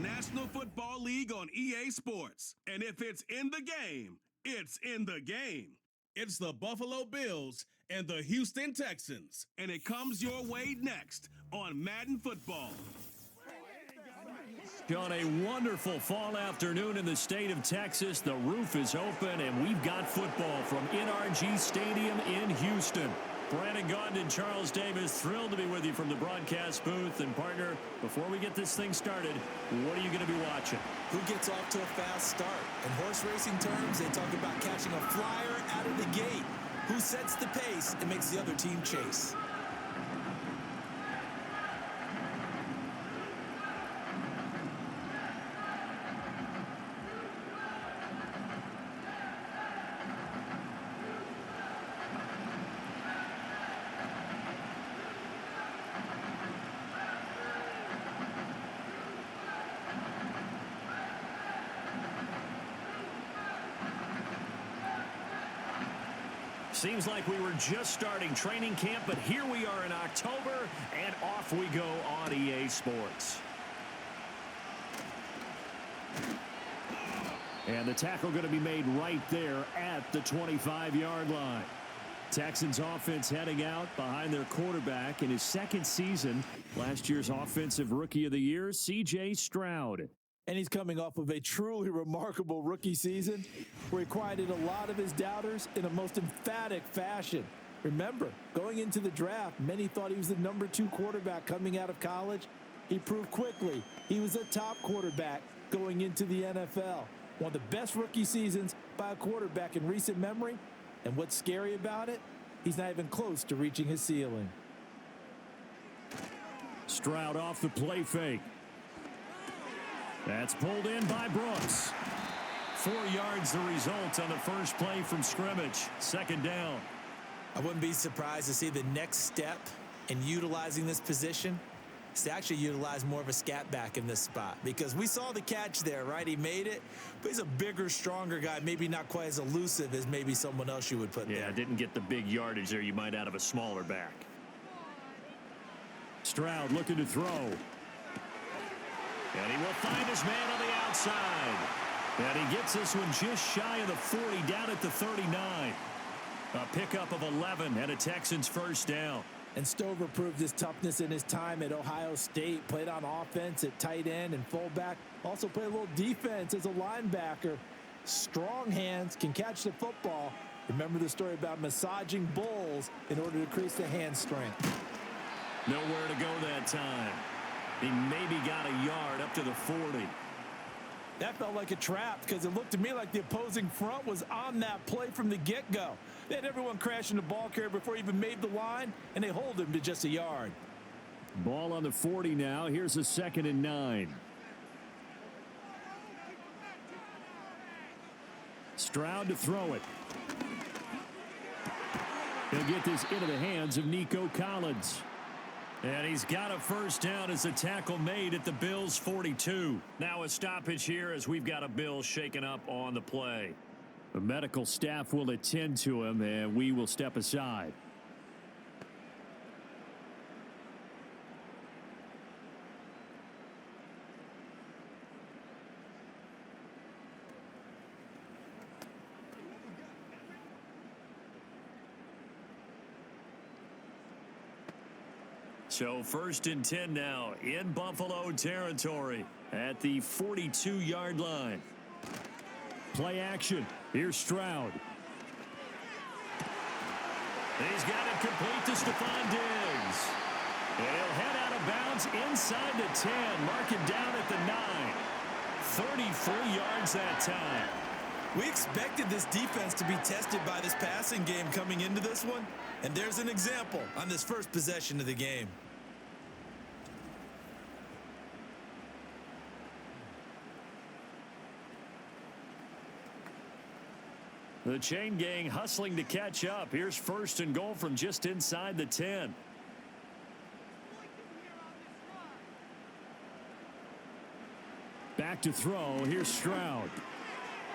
National Football League on EA Sports. And if it's in the game, it's in the game. It's the Buffalo Bills and the Houston Texans. And it comes your way next on Madden Football. On a wonderful fall afternoon in the state of Texas, the roof is open, and we've got football from NRG Stadium in Houston. Brandon Gaudin and Charles Davis, thrilled to be with you from the broadcast booth. And, partner, before we get this thing started, what are you going to be watching? Who gets off to a fast start? In horse racing terms, they talk about catching a flyer out of the gate. Who sets the pace and makes the other team chase? Seems like we were just starting training camp, but here we are in October, and off we go on EA Sports. And the tackle going to be made right there at the 25-yard line. Texans offense heading out behind their quarterback in his second season. Last year's Offensive Rookie of the Year, C.J. Stroud. And he's coming off of a truly remarkable rookie season where he quieted a lot of his doubters in a most emphatic fashion. Remember, going into the draft, many thought he was the number 2 quarterback coming out of college. He proved quickly he was a top quarterback going into the NFL. One of the best rookie seasons by a quarterback in recent memory. And what's scary about it? He's not even close to reaching his ceiling. Stroud off the play fake. That's pulled in by Brooks. 4 yards the result on the first play from scrimmage. Second down. I wouldn't be surprised to see the next step in utilizing this position is to actually utilize more of a scat back in this spot, because we saw the catch there, right? He made it, but he's a bigger, stronger guy, maybe not quite as elusive as maybe someone else you would put there. Yeah, didn't get the big yardage there you might out of a smaller back. Stroud looking to throw. And he will find his man on the outside. And he gets this one just shy of the 40, down at the 39. A pickup of 11 and a Texans first down. And Stover proved his toughness in his time at Ohio State. Played on offense at tight end and fullback. Also played a little defense as a linebacker. Strong hands, can catch the football. Remember the story about massaging bulls in order to increase the hand strength. Nowhere to go that time. He maybe got a yard up to the 40. That felt like a trap because it looked to me like the opposing front was on that play from the get-go. They had everyone crashing the ball carrier before he even made the line, and they hold him to just a yard. Ball on the 40 now. Here's a 2nd and 9. Stroud to throw it. He'll get this into the hands of Nico Collins. And he's got a first down as a tackle made at the Bills' 42. Now a stoppage here as we've got a Bill shaken up on the play. The medical staff will attend to him, and we will step aside. So 1st and 10 now in Buffalo territory at the 42-yard line. Play action. Here's Stroud. He's got it complete to Stephon Diggs. And he'll head out of bounds inside the 10. Mark it down at the 9. 33 yards that time. We expected this defense to be tested by this passing game coming into this one. And there's an example on this first possession of the game. The chain gang hustling to catch up. Here's 1st and goal from just inside the 10. Back to throw. Here's Stroud.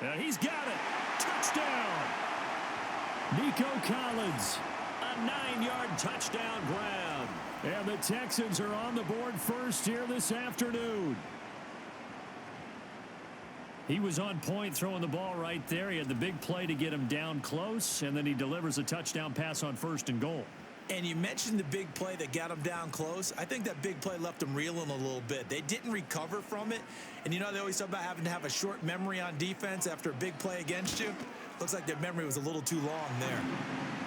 And he's got it. Touchdown. Nico Collins. A 9-yard touchdown grab. And the Texans are on the board first here this afternoon. He was on point throwing the ball right there. He had the big play to get him down close, and then he delivers a touchdown pass on 1st and goal. And you mentioned the big play that got him down close. I think that big play left him reeling a little bit. They didn't recover from it. And you know, they always talk about having to have a short memory on defense after a big play against you. Looks like their memory was a little too long there.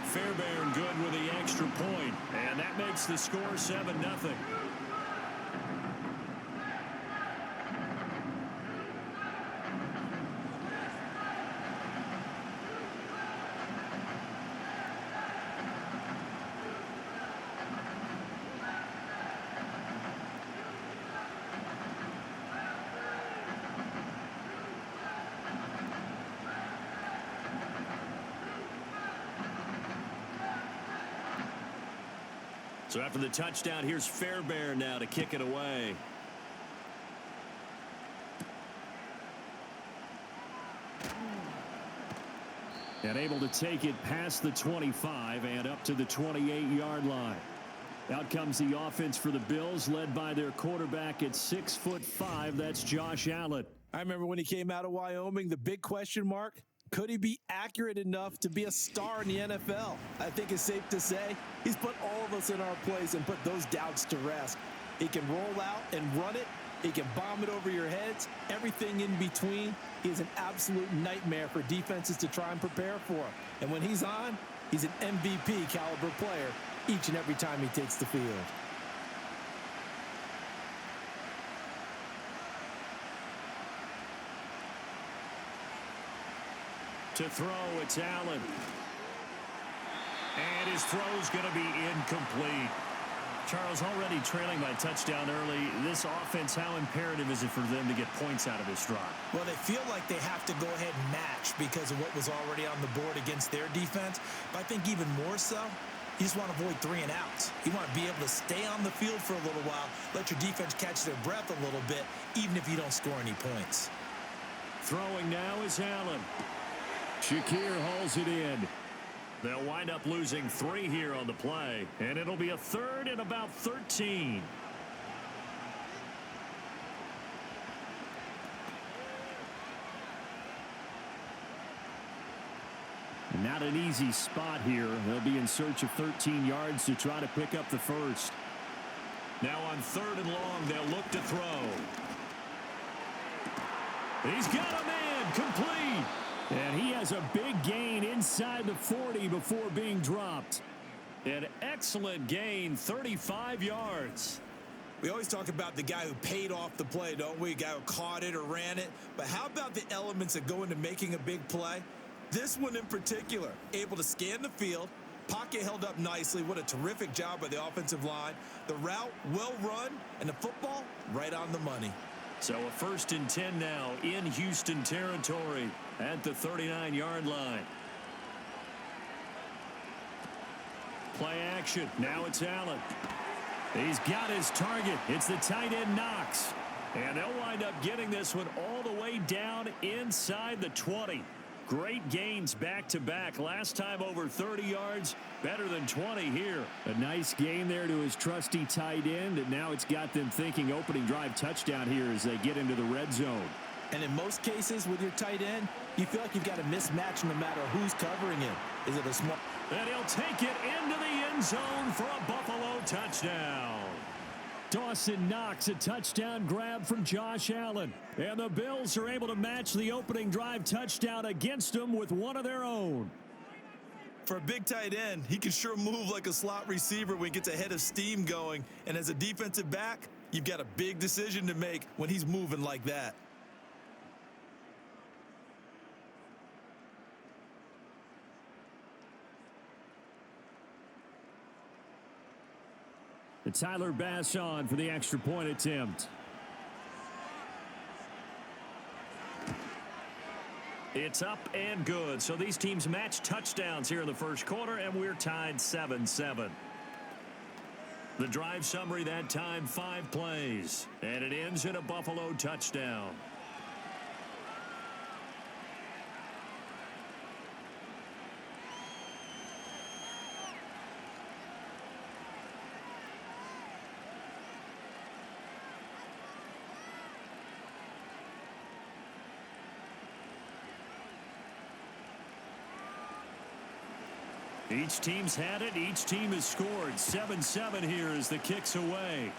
Fairbairn good with the extra point, and that makes the score 7-0. So after the touchdown, here's Fairbairn now to kick it away. And able to take it past the 25 and up to the 28-yard line. Out comes the offense for the Bills, led by their quarterback at 6'5". That's Josh Allen. I remember when he came out of Wyoming, the big question mark, could he be accurate enough to be a star in the NFL? I think it's safe to say he's put all of us in our place and put those doubts to rest. He can roll out and run it. He can bomb it over your heads. Everything in between. He's an absolute nightmare for defenses to try and prepare for. And when he's on, he's an MVP caliber player each and every time he takes the field. To throw, it's Allen. And his throw's going to be incomplete. Charles, already trailing by touchdown early. This offense, how imperative is it for them to get points out of this drive? Well, they feel like they have to go ahead and match because of what was already on the board against their defense. But I think even more so, you just want to avoid 3 and outs. You want to be able to stay on the field for a little while, let your defense catch their breath a little bit, even if you don't score any points. Throwing now is Allen. Shakir hauls it in. They'll wind up losing 3 here on the play, and it'll be a 3rd and about 13. Not an easy spot here. They'll be in search of 13 yards to try to pick up the first. Now on 3rd and long, they'll look to throw. He's got a man complete. And he has a big gain inside the 40 before being dropped. An excellent gain, 35 yards. We always talk about the guy who paid off the play, don't we? A guy who caught it or ran it. But how about the elements that go into making a big play? This one in particular, able to scan the field, pocket held up nicely. What a terrific job by the offensive line. The route well run, and the football right on the money. So a 1st and 10 now in Houston territory at the 39-yard line. Play action. Now it's Allen. He's got his target. It's the tight end Knox. And they'll wind up getting this one all the way down inside the 20. Great gains back-to-back. Last time over 30 yards, better than 20 here. A nice gain there to his trusty tight end, and now it's got them thinking opening drive touchdown here as they get into the red zone. And in most cases with your tight end, you feel like you've got a mismatch no matter who's covering him. Is it a small... And he'll take it into the end zone for a Buffalo touchdown. Dawson Knox, a touchdown grab from Josh Allen. And the Bills are able to match the opening drive touchdown against them with one of their own. For a big tight end, he can sure move like a slot receiver when he gets a head of steam going. And as a defensive back, you've got a big decision to make when he's moving like that. And Tyler Bass on for the extra point attempt. It's up and good. So these teams match touchdowns here in the first quarter, and we're tied 7-7. The drive summary that time, 5 plays, and it ends in a Buffalo touchdown. Each team's had it. Each team has scored. 7-7 here as the kick's away.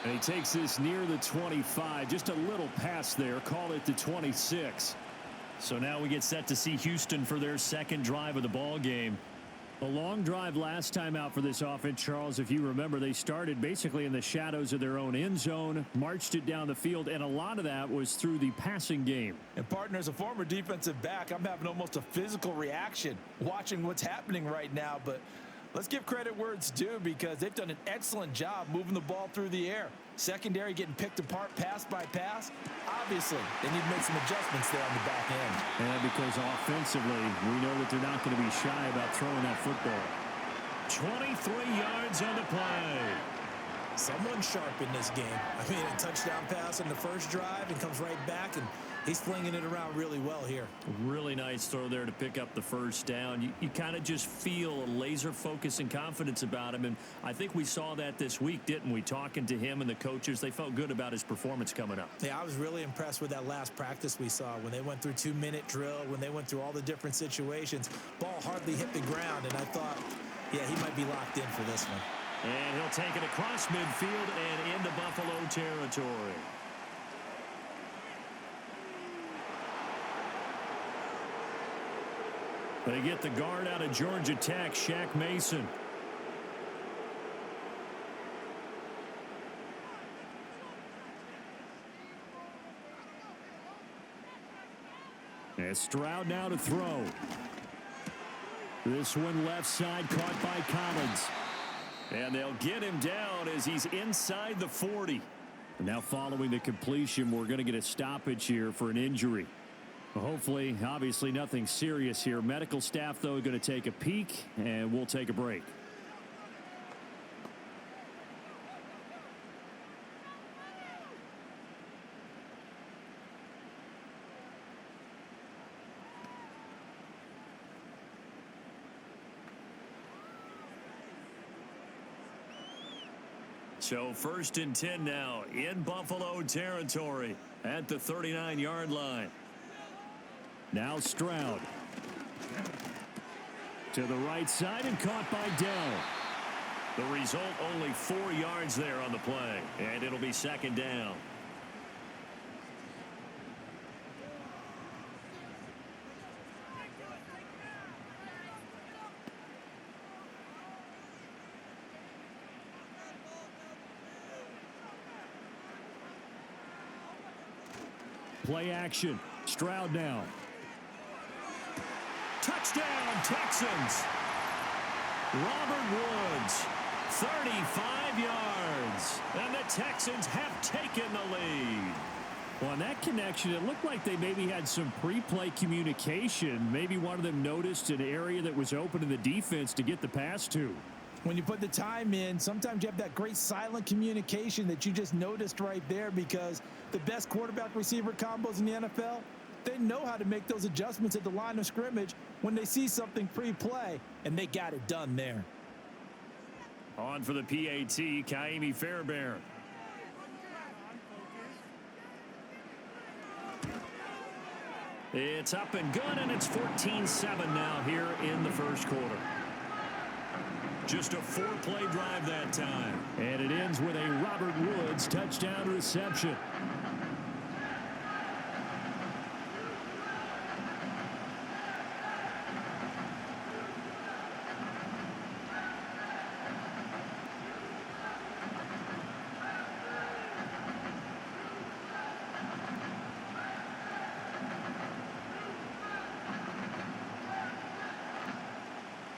And he takes this near the 25. Just a little pass there. Call it the 26. So now we get set to see Houston for their second drive of the ball game. A long drive last time out for this offense, Charles. If you remember, they started basically in the shadows of their own end zone, marched it down the field, and a lot of that was through the passing game. And partner, as a former defensive back, I'm having almost a physical reaction watching what's happening right now. But let's give credit where it's due, because they've done an excellent job moving the ball through the air. Secondary getting picked apart pass by pass. Obviously, they need to make some adjustments there on the back end. And because offensively, we know that they're not going to be shy about throwing that football. 23 yards on the play. Someone sharp in this game. I mean, a touchdown pass in the first drive and comes right back, and he's flinging it around really well here. Really nice throw there to pick up the first down. You kind of just feel a laser focus and confidence about him, and I think we saw that this week, didn't we? Talking to him and the coaches, they felt good about his performance coming up. Yeah, I was really impressed with that last practice we saw when they went through 2-minute drill, when they went through all the different situations. Ball hardly hit the ground, and I thought, yeah, he might be locked in for this one. And he'll take it across midfield and into Buffalo territory. They get the guard out of Georgia Tech, Shaq Mason. And Stroud now to throw. This one left side, caught by Collins. And they'll get him down as he's inside the 40. Now following the completion, we're going to get a stoppage here for an injury. Hopefully, obviously nothing serious here. Medical staff, though, going to take a peek, and we'll take a break. So 1st and 10 now in Buffalo territory at the 39-yard line. Now Stroud to the right side and caught by Dell. The result, only 4 yards there on the play, and it'll be 2nd down. Play action. Stroud now. Touchdown, Texans. Robert Woods, 35 yards. And the Texans have taken the lead. Well, on that connection, it looked like they maybe had some pre-play communication. Maybe one of them noticed an area that was open in the defense to get the pass to. When you put the time in, sometimes you have that great silent communication that you just noticed right there, because the best quarterback-receiver combos in the NFL, they know how to make those adjustments at the line of scrimmage when they see something pre-play, and they got it done there. On for the PAT, Kaimi Fairbairn. It's up and good, and it's 14-7 now here in the first quarter. Just a 4-play drive that time. And it ends with a Robert Woods touchdown reception.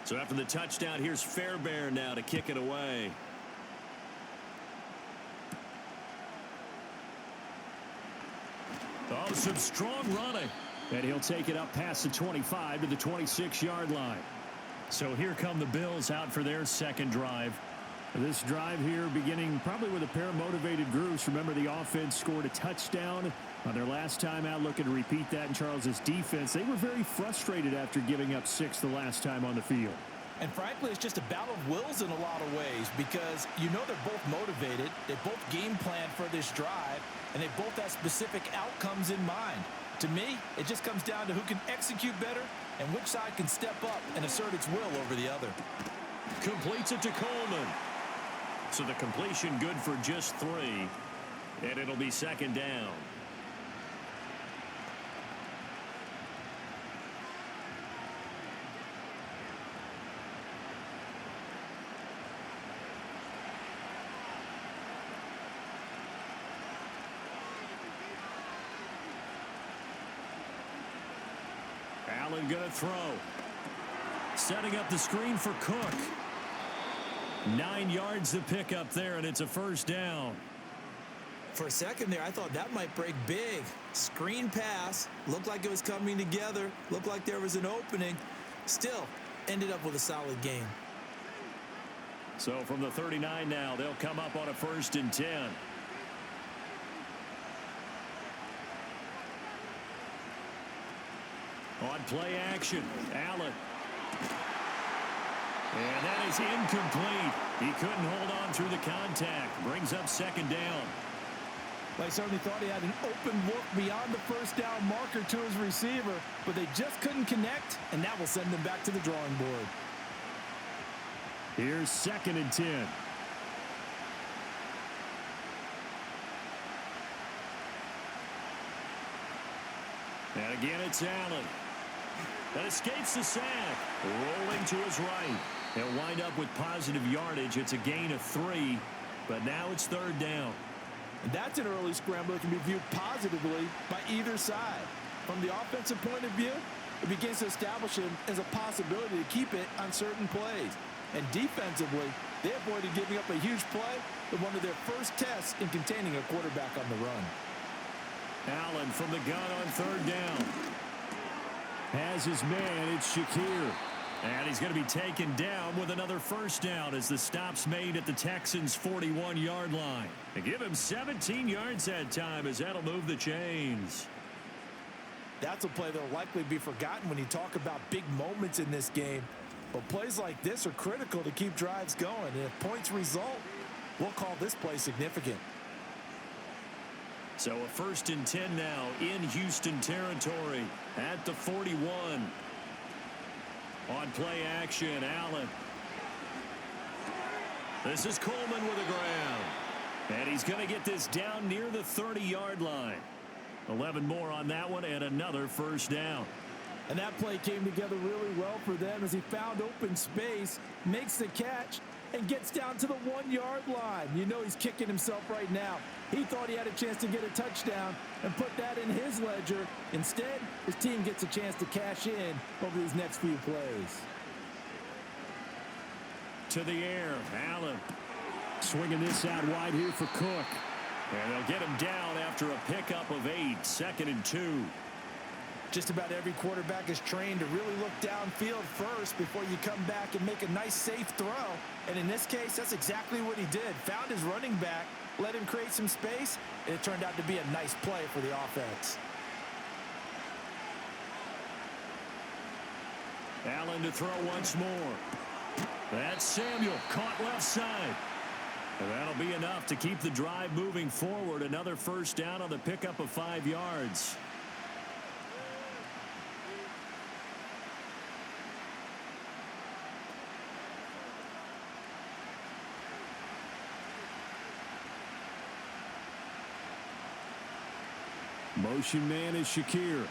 So after the touchdown, here's Fairbairn now to kick it away. Oh, some strong running. And he'll take it up past the 25 to the 26-yard line. So here come the Bills out for their second drive. This drive here beginning probably with a pair of motivated groups. Remember, the offense scored a touchdown on their last time out, looking to repeat that in Charles's defense. They were very frustrated after giving up 6 the last time on the field. And frankly, it's just a battle of wills in a lot of ways, because you know they're both motivated. They both game plan for this drive, and they both have specific outcomes in mind. To me, it just comes down to who can execute better and which side can step up and assert its will over the other. Completes it to Coleman. So the completion good for just 3, and it'll be second down. Allen going to throw. Setting up the screen for Cook. 9 yards to pick up there, and it's a first down. For a second there, I thought that might break big. Screen pass. Looked like it was coming together. Looked like there was an opening. Still, ended up with a solid game. So from the 39 now, they'll come up on a 1st and 10. On play action, Allen. And that is incomplete. He couldn't hold on through the contact. Brings up second down. Well, I certainly thought he had an open look beyond the first down marker to his receiver, but they just couldn't connect, and that will send them back to the drawing board. Here's 2nd and 10. And again, it's Allen. That escapes the sack. Rolling to his right. He'll wind up with positive yardage. It's a gain of 3, but now it's 3rd down. And that's an early scramble that can be viewed positively by either side. From the offensive point of view, it begins to establish him as a possibility to keep it on certain plays. And defensively, they avoided giving up a huge play with one of their first tests in containing a quarterback on the run. Allen from the gun on 3rd down. Has his man, it's Shakir. And he's going to be taken down with another first down as the stop's made at the Texans' 41-yard line. They give him 17 yards that time as that'll move the chains. That's a play that will likely be forgotten when you talk about big moments in this game. But plays like this are critical to keep drives going. And if points result, we'll call this play significant. So a 1st and 10 now in Houston territory at the 41. On play action, Allen. This is Coleman with a grab. And he's going to get this down near the 30-yard line. 11 more on that one and another first down. And that play came together really well for them as he found open space, makes the catch, and gets down to the 1-yard line. You know he's kicking himself right now. He thought he had a chance to get a touchdown and put that in his ledger. Instead, his team gets a chance to cash in over these next few plays. To the air, Allen. Swinging this out wide here for Cook. And they'll get him down after a pickup of 8, 2nd and 2. Just about every quarterback is trained to really look downfield first before you come back and make a nice, safe throw. And in this case, that's exactly what he did. Found his running back, let him create some space, and it turned out to be a nice play for the offense. Allen to throw once more. That's Samuel, caught left side. And that'll be enough to keep the drive moving forward. Another first down on the pickup of 5 yards. Motion man is Shakir.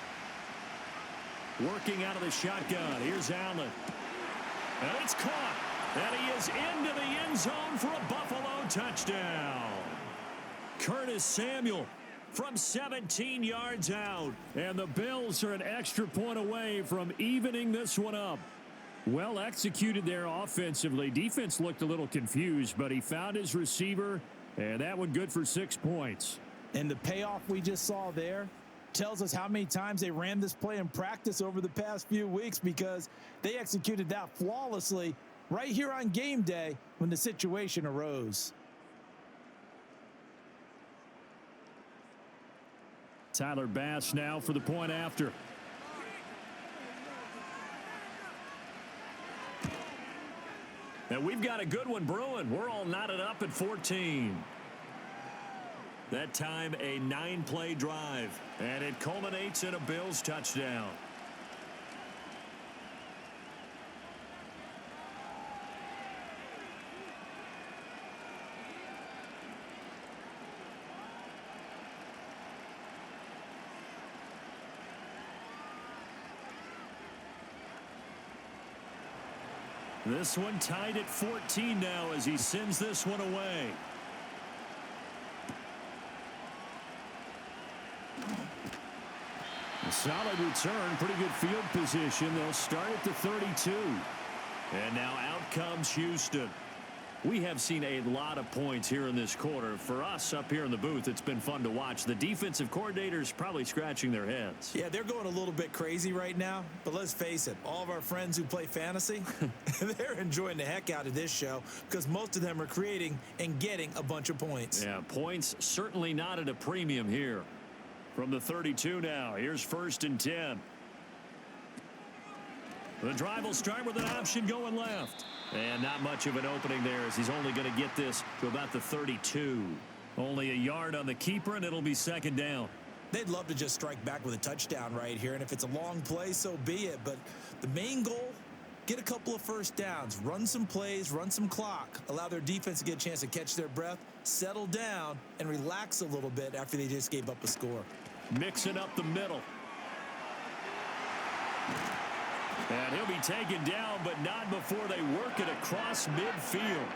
Working out of the shotgun. Here's Allen. And it's caught. And he is into the end zone for a Buffalo touchdown. Curtis Samuel from 17 yards out. And the Bills are an extra point away from evening this one up. Well executed there offensively. Defense looked a little confused, but he found his receiver, and that one good for 6 points. And the payoff we just saw there tells us how many times they ran this play in practice over the past few weeks, because they executed that flawlessly right here on game day when the situation arose. Tyler Bass now for the point after. And we've got a good one brewing. We're all knotted up at 14. That time a 9-play drive, and it culminates in a Bills touchdown. This one tied at 14 now as he sends this one away. A solid return, pretty good field position. They'll start at the 32. And now out comes Houston. We have seen a lot of points here in this quarter. For us up here in the booth, it's been fun to watch. The defensive coordinators probably scratching their heads. Yeah, they're going a little bit crazy right now. But let's face it, all of our friends who play fantasy, they're enjoying the heck out of this show because most of them are creating and getting a bunch of points. Yeah, points certainly not at a premium here. From the 32 now, here's 1st and 10. The drive will start with an option going left. And not much of an opening there as he's only going to get this to about the 32. Only a yard on the keeper, and it'll be 2nd down. They'd love to just strike back with a touchdown right here, and if it's a long play, so be it. But the main goal, get a couple of first downs, run some plays, run some clock, allow their defense to get a chance to catch their breath, settle down, and relax a little bit after they just gave up a score. Mixing up the middle. And he'll be taken down, but not before they work it across midfield.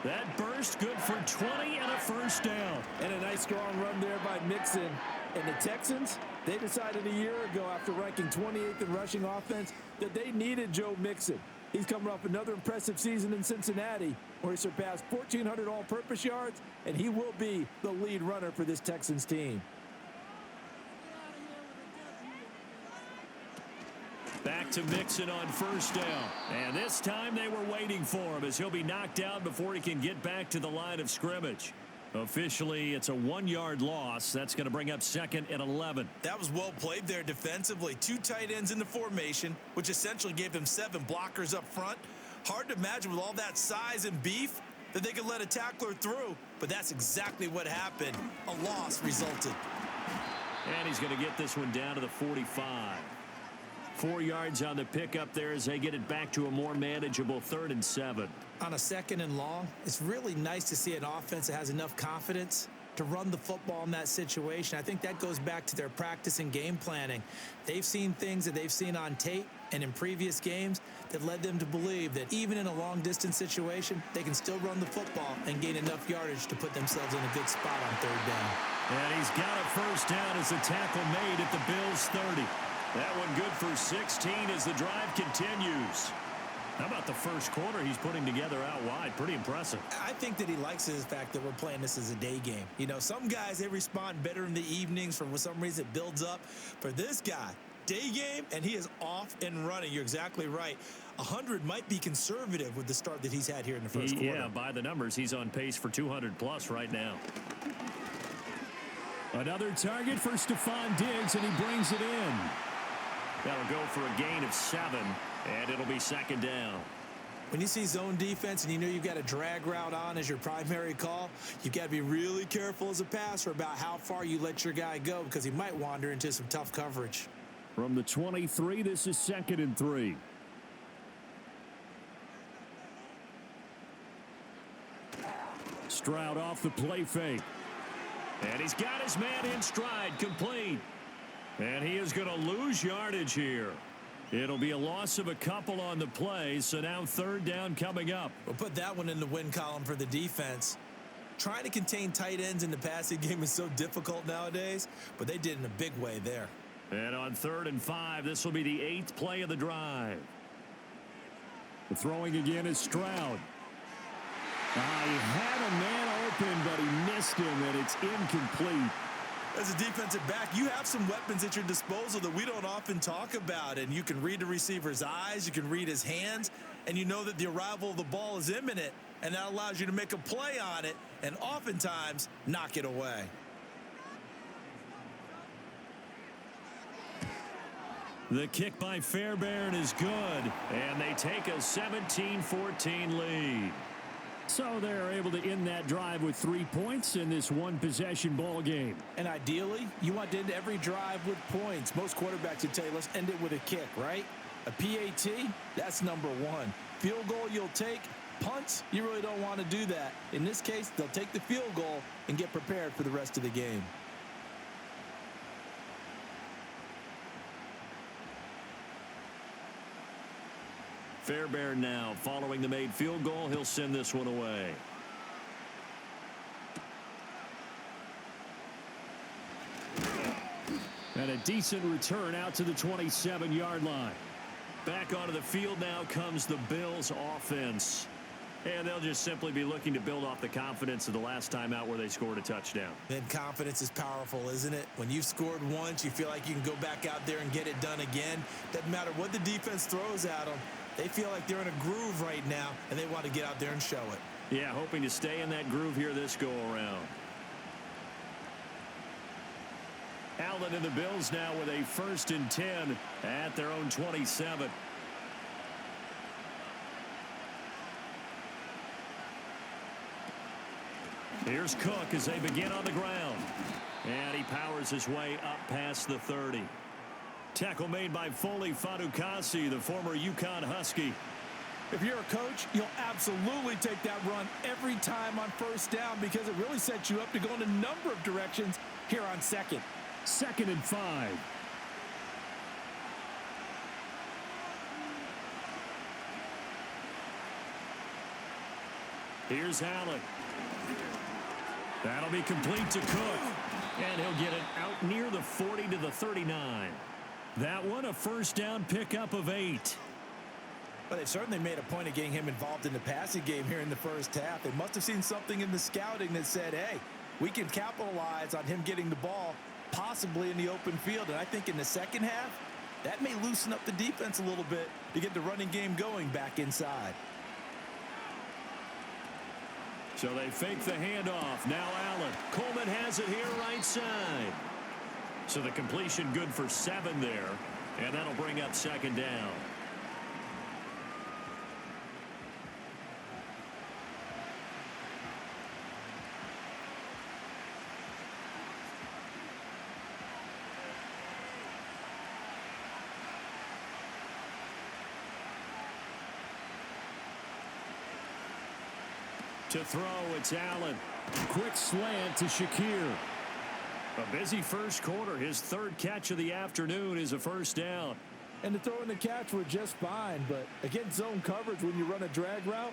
That burst good for 20 and a 1st down. And a nice strong run there by Mixon. And the Texans, they decided a year ago after ranking 28th in rushing offense that they needed Joe Mixon. He's coming off another impressive season in Cincinnati where he surpassed 1,400 all-purpose yards, and he will be the lead runner for this Texans team. Back to Mixon on 1st down. And this time they were waiting for him as he'll be knocked down before he can get back to the line of scrimmage. Officially, it's a 1-yard loss. That's going to bring up 2nd and 11. That was well played there defensively. 2 tight ends in the formation, which essentially gave them 7 blockers up front. Hard to imagine with all that size and beef that they could let a tackler through, but that's exactly what happened. A loss resulted. And he's going to get this one down to the 45. 4 yards on the pickup there as they get it back to a more manageable 3rd and 7. On a 2nd and long, it's really nice to see an offense that has enough confidence to run the football in that situation. I think that goes back to their practice and game planning. They've seen things that they've seen on tape and in previous games that led them to believe that even in a long-distance situation, they can still run the football and gain enough yardage to put themselves in a good spot on 3rd down. And he's got a 1st down as the tackle made at the Bills' 30. That one good for 16 as the drive continues. How about the first quarter he's putting together out wide? Pretty impressive. I think that he likes the fact that we're playing this as a day game. You know, some guys, they respond better in the evenings. For some reason, it builds up. For this guy, day game, and he is off and running. You're exactly right. 100 might be conservative with the start that he's had here in the first quarter. Yeah, by the numbers, he's on pace for 200-plus right now. Another target for Stephon Diggs, and he brings it in. That'll go for a gain of 7, and it'll be 2nd down. When you see zone defense and you know you've got a drag route on as your primary call, you've got to be really careful as a passer about how far you let your guy go because he might wander into some tough coverage. From the 23, this is 2nd and 3. Stroud off the play fake. And he's got his man in stride, complete. And he is going to lose yardage here. It'll be a loss of a couple on the play, so now 3rd down coming up. We'll put that one in the win column for the defense. Trying to contain tight ends in the passing game is so difficult nowadays, but they did in a big way there. And on 3rd and 5, this will be the 8th play of the drive. The throwing again is Stroud. He had a man open, but he missed him, and it's incomplete. As a defensive back, you have some weapons at your disposal that we don't often talk about, and you can read the receiver's eyes, you can read his hands, and you know that the arrival of the ball is imminent, and that allows you to make a play on it and oftentimes knock it away. The kick by Fairbairn is good, and they take a 17-14 lead. So they're able to end that drive with 3 points in this one-possession ball game. And ideally, you want to end every drive with points. Most quarterbacks would tell you, let's end it with a kick, right? A PAT, that's number one. Field goal you'll take. Punts, you really don't want to do that. In this case, they'll take the field goal and get prepared for the rest of the game. Fairbairn now following the made field goal. He'll send this one away. And a decent return out to the 27-yard line. Back onto the field now comes the Bills offense. And they'll just simply be looking to build off the confidence of the last time out where they scored a touchdown. And confidence is powerful, isn't it? When you've scored once, you feel like you can go back out there and get it done again. Doesn't matter what the defense throws at them. They feel like they're in a groove right now, and they want to get out there and show it. Yeah, hoping to stay in that groove here this go-around. Allen and the Bills now with a 1st and 10 at their own 27. Here's Cook as they begin on the ground. And he powers his way up past the 30. Tackle made by Foley Fadukasi, the former UConn Husky. If you're a coach, you'll absolutely take that run every time on 1st down because it really sets you up to go in a number of directions here on 2nd. 2nd and 5. Here's Allen. That'll be complete to Cook. And he'll get it out near the 40 to the 39. That one, a 1st down pickup of 8. Well, they've certainly made a point of getting him involved in the passing game here in the 1st half. They must have seen something in the scouting that said, hey, we can capitalize on him getting the ball possibly in the open field. And I think in the 2nd half, that may loosen up the defense a little bit to get the running game going back inside. So they fake the handoff. Now Allen. Coleman has it here right side. So the completion good for 7 there. And that'll bring up 2nd down. To throw, it's Allen. Quick slant to Shakir. A busy 1st quarter. His 3rd catch of the afternoon is a 1st down. And the throw and the catch were just fine. But against zone coverage, when you run a drag route,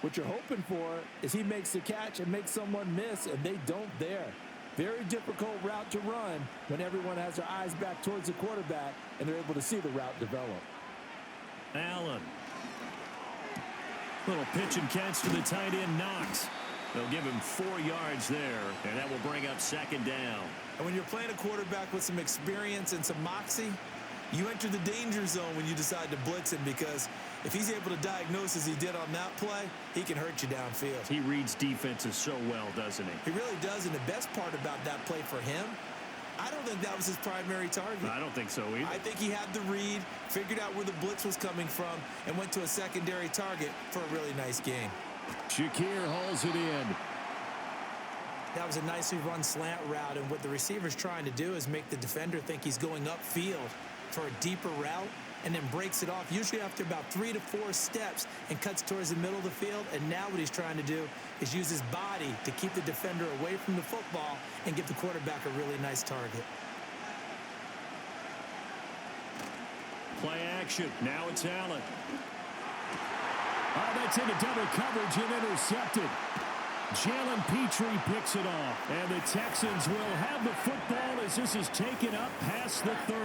what you're hoping for is he makes the catch and makes someone miss, and they don't there. Very difficult route to run when everyone has their eyes back towards the quarterback and they're able to see the route develop. Allen. Little pitch and catch to the tight end, Knox. They'll give him 4 yards there, and that will bring up 2nd down. And when you're playing a quarterback with some experience and some moxie, you enter the danger zone when you decide to blitz him, because if he's able to diagnose as he did on that play, he can hurt you downfield. He reads defenses so well, doesn't he? He really does, and the best part about that play for him, I don't think that was his primary target. I don't think so either. I think he had the read, figured out where the blitz was coming from, and went to a secondary target for a really nice game. Shakir hauls it in. That was a nicely run slant route, and what the receiver's trying to do is make the defender think he's going upfield for a deeper route, and then breaks it off, usually after about 3 to 4 steps, and cuts towards the middle of the field. And now what he's trying to do is use his body to keep the defender away from the football and give the quarterback a really nice target. Play action. Now it's Allen. Oh, that's into double coverage and intercepted. Jalen Petrie picks it off, and the Texans will have the football as this is taken up past the 30.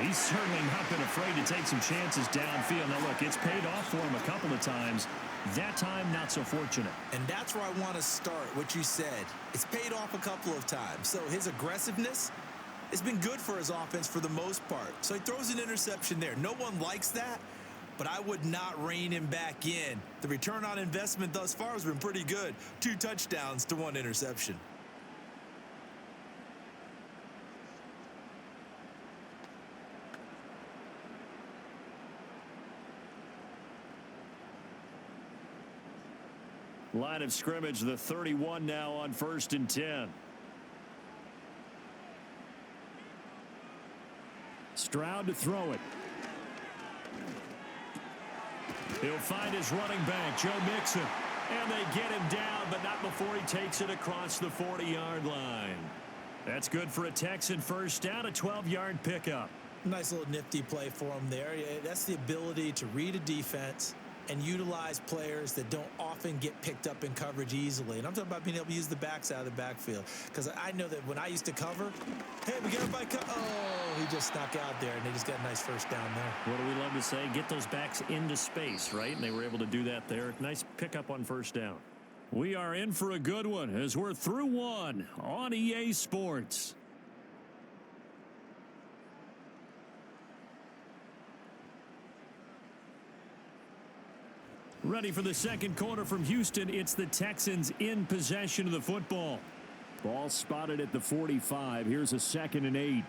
He's certainly not been afraid to take some chances downfield. Now, look, it's paid off for him a couple of times. That time, not so fortunate. And that's where I want to start, what you said. It's paid off a couple of times. So his aggressiveness has been good for his offense for the most part. So he throws an interception there. No one likes that, but I would not rein him back in. The return on investment thus far has been pretty good. 2 touchdowns to 1 interception. Line of scrimmage, the 31 now on 1st and 10. Stroud to throw it. He'll find his running back, Joe Mixon. And they get him down, but not before he takes it across the 40-yard line. That's good for a Texan first down, a 12-yard pickup. Nice little nifty play for him there. That's the ability to read a defense and utilize players that don't often get picked up in coverage easily. And I'm talking about being able to use the backs out of the backfield. Because I know that when I used to cover, hey, we get everybody oh, he just snuck out there, and they just got a nice first down there. What do we love to say? Get those backs into space, right? And they were able to do that there. Nice pickup on first down. We are in for a good one as we're through one on EA Sports. Ready for the second quarter from Houston. It's the Texans in possession of the football. Ball spotted at the 45. Here's a 2nd and 8.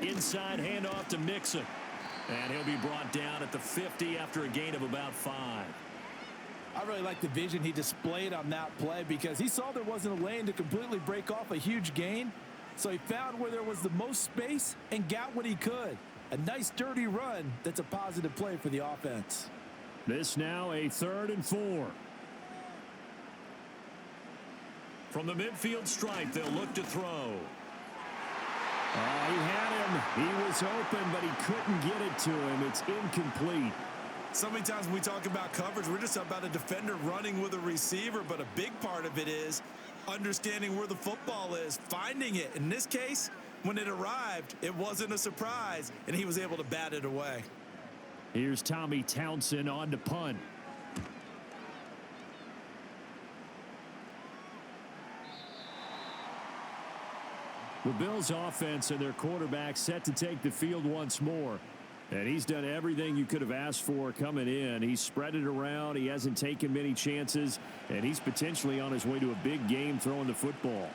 Inside handoff to Mixon. And he'll be brought down at the 50 after a gain of about 5. I really like the vision he displayed on that play because he saw there wasn't a lane to completely break off a huge gain. So he found where there was the most space and got what he could. A nice dirty run that's a positive play for the offense. This now a 3rd and 4. From the midfield stripe, they'll look to throw. He had him. He was open, but he couldn't get it to him. It's incomplete. So many times when we talk about coverage, we're just about a defender running with a receiver, but a big part of it is understanding where the football is, finding it. In this case, when it arrived, it wasn't a surprise, and he was able to bat it away. Here's Tommy Townsend on to punt. The Bills' offense and their quarterback set to take the field once more. And he's done everything you could have asked for coming in. He's spread it around. He hasn't taken many chances. And he's potentially on his way to a big game throwing the football.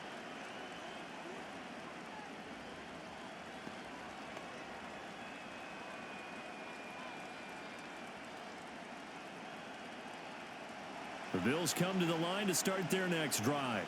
The Bills come to the line to start their next drive.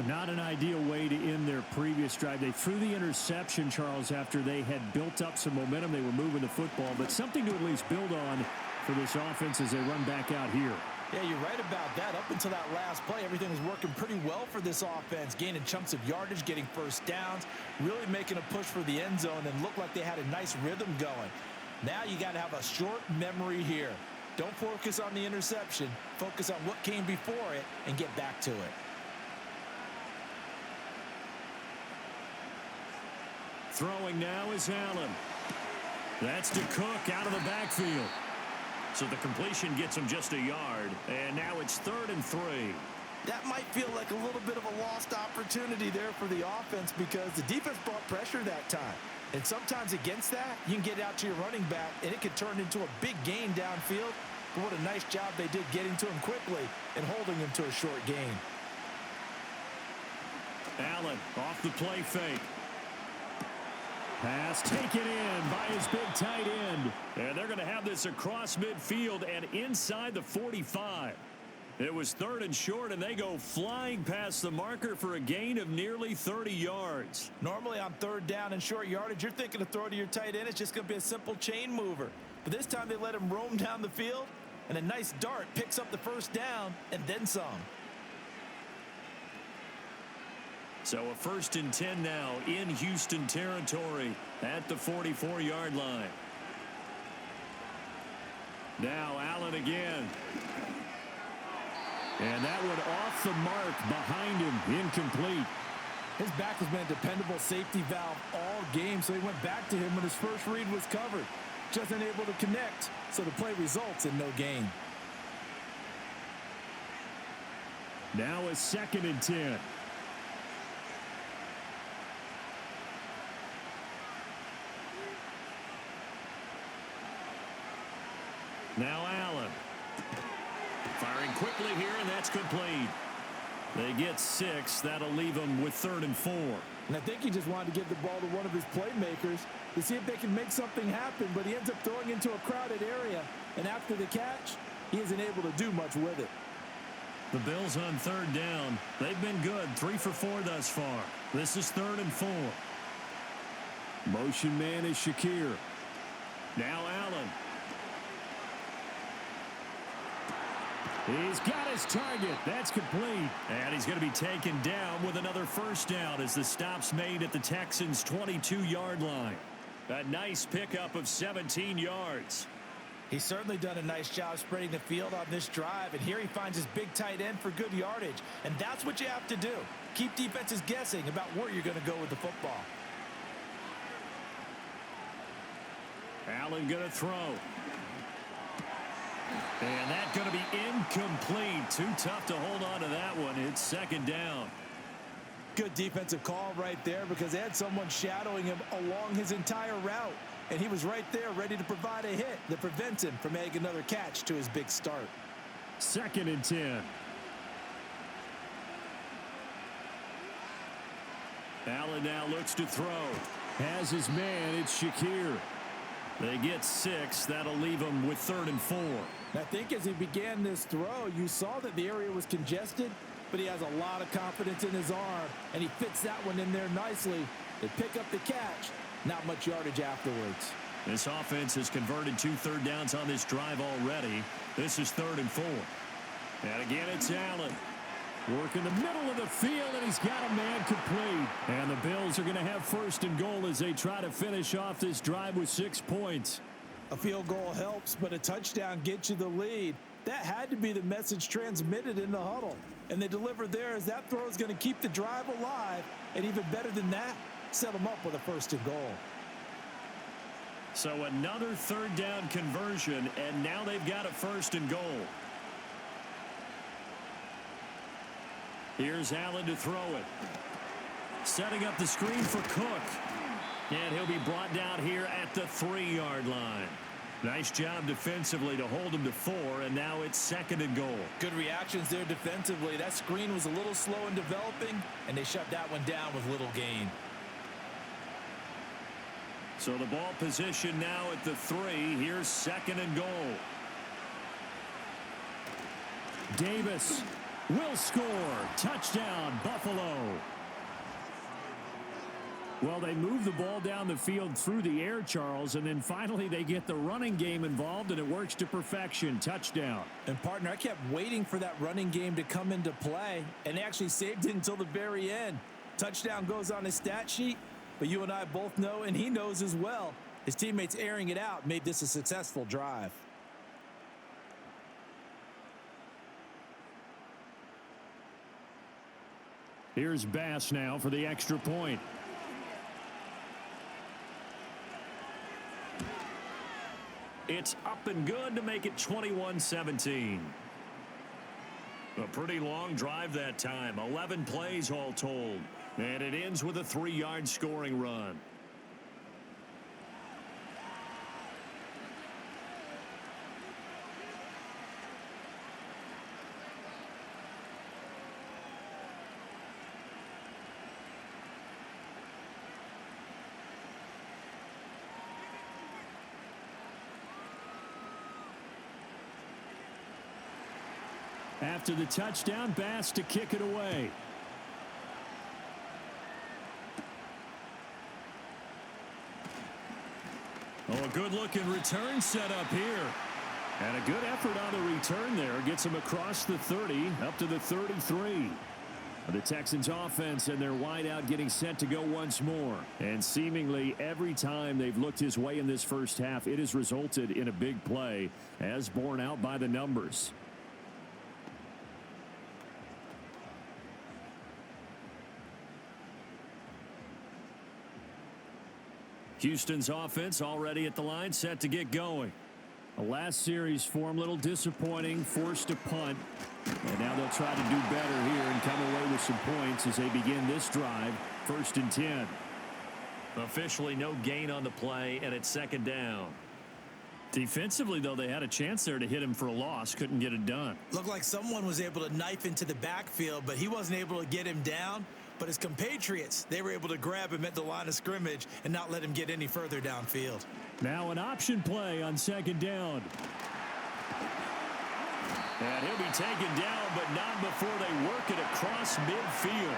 Not an ideal way to end their previous drive. They threw the interception, Charles, after they had built up some momentum. They were moving the football, but something to at least build on for this offense as they run back out here. Yeah, you're right about that. Up until that last play, everything was working pretty well for this offense, gaining chunks of yardage, getting first downs, really making a push for the end zone, and looked like they had a nice rhythm going. Now you got to have a short memory here. Don't focus on the interception. Focus on what came before it and get back to it. Throwing now is Allen. That's to Cook out of the backfield. So the completion gets him just a yard. And now it's 3rd and 3. That might feel like a little bit of a lost opportunity there for the offense because the defense brought pressure that time. And sometimes against that, you can get out to your running back, and it could turn into a big gain downfield. But what a nice job they did getting to him quickly and holding him to a short gain. Allen off the play fake. Pass taken in by his big tight end. And they're going to have this across midfield and inside the 45. It was 3rd and short, and they go flying past the marker for a gain of nearly 30 yards. Normally on 3rd down and short yardage, you're thinking to throw to your tight end. It's just going to be a simple chain mover. But this time they let him roam down the field, and a nice dart picks up the first down and then some. So a 1st and 10 now in Houston territory at the 44-yard line. Now Allen again. And that one off the mark behind him, incomplete. His back has been a dependable safety valve all game, so he went back to him when his first read was covered. Just unable to connect, so the play results in no gain. Now a 2nd and 10. Now Allen. Firing quickly here, and that's complete. They get 6. That'll leave them with 3rd and 4. And I think he just wanted to give the ball to one of his playmakers to see if they can make something happen, but he ends up throwing into a crowded area, and after the catch, he isn't able to do much with it. The Bills on third down. They've been good, 3 for 4 thus far. This is 3rd and 4. Motion man is Shakir. Now Allen. He's got his target. That's complete. And he's going to be taken down with another first down as the stop's made at the Texans' 22-yard line. A nice pickup of 17 yards. He's certainly done a nice job spreading the field on this drive, and here he finds his big tight end for good yardage. And that's what you have to do. Keep defenses guessing about where you're going to go with the football. Allen going to throw. And that's going to be incomplete. Too tough to hold on to that one. It's 2nd down. Good defensive call right there because they had someone shadowing him along his entire route. And he was right there ready to provide a hit that prevents him from adding another catch to his big start. 2nd and 10. Allen now looks to throw. Has his man. It's Shakir. They get 6. That'll leave him with 3rd and 4. I think as he began this throw, you saw that the area was congested, but he has a lot of confidence in his arm, and he fits that one in there nicely. They pick up the catch. Not much yardage afterwards. This offense has converted 2 third downs on this drive already. This is 3rd and 4. And again, it's Allen. Work in the middle of the field, and he's got a man complete. And the Bills are going to have 1st and goal as they try to finish off this drive with 6 points. A field goal helps, but a touchdown gets you the lead. That had to be the message transmitted in the huddle. And they delivered there as that throw is going to keep the drive alive. And even better than that, set them up with a 1st and goal. So another 3rd down conversion, and now they've got a 1st and goal. Here's Allen to throw it. Setting up the screen for Cook. And he'll be brought down here at the 3-yard line. Nice job defensively to hold him to 4, and now it's 2nd and goal. Good reactions there defensively. That screen was a little slow in developing, and they shut that one down with little gain. So the ball position now at the 3. Here's 2nd and goal. Davis will score. Touchdown, Buffalo. Well, they move the ball down the field through the air, Charles, and then finally they get the running game involved, and it works to perfection. Touchdown. And, partner, I kept waiting for that running game to come into play, and they actually saved it until the very end. Touchdown goes on his stat sheet, but you and I both know, and he knows as well, his teammates airing it out made this a successful drive. Here's Bass now for the extra point. It's up and good to make it 21-17. A pretty long drive that time. 11 plays all told. And it ends with a 3-yard scoring run. After the touchdown, Bass to kick it away. Oh, a good-looking return set up here. And a good effort on the return there. Gets him across the 30, up to the 33. The Texans offense and their wideout getting set to go once more. And seemingly every time they've looked his way in this first half, it has resulted in a big play, as borne out by the numbers. Houston's offense already at the line, set to get going. The last series for him, a little disappointing, forced a punt. And now they'll try to do better here and come away with some points as they begin this drive. 1st and 10. Officially no gain on the play, and it's 2nd down. Defensively, though, they had a chance there to hit him for a loss. Couldn't get it done. Looked like someone was able to knife into the backfield, but he wasn't able to get him down. but his compatriots, they were able to grab him at the line of scrimmage and not let him get any further downfield. Now an option play on second down. And he'll be taken down, but not before they work it across midfield.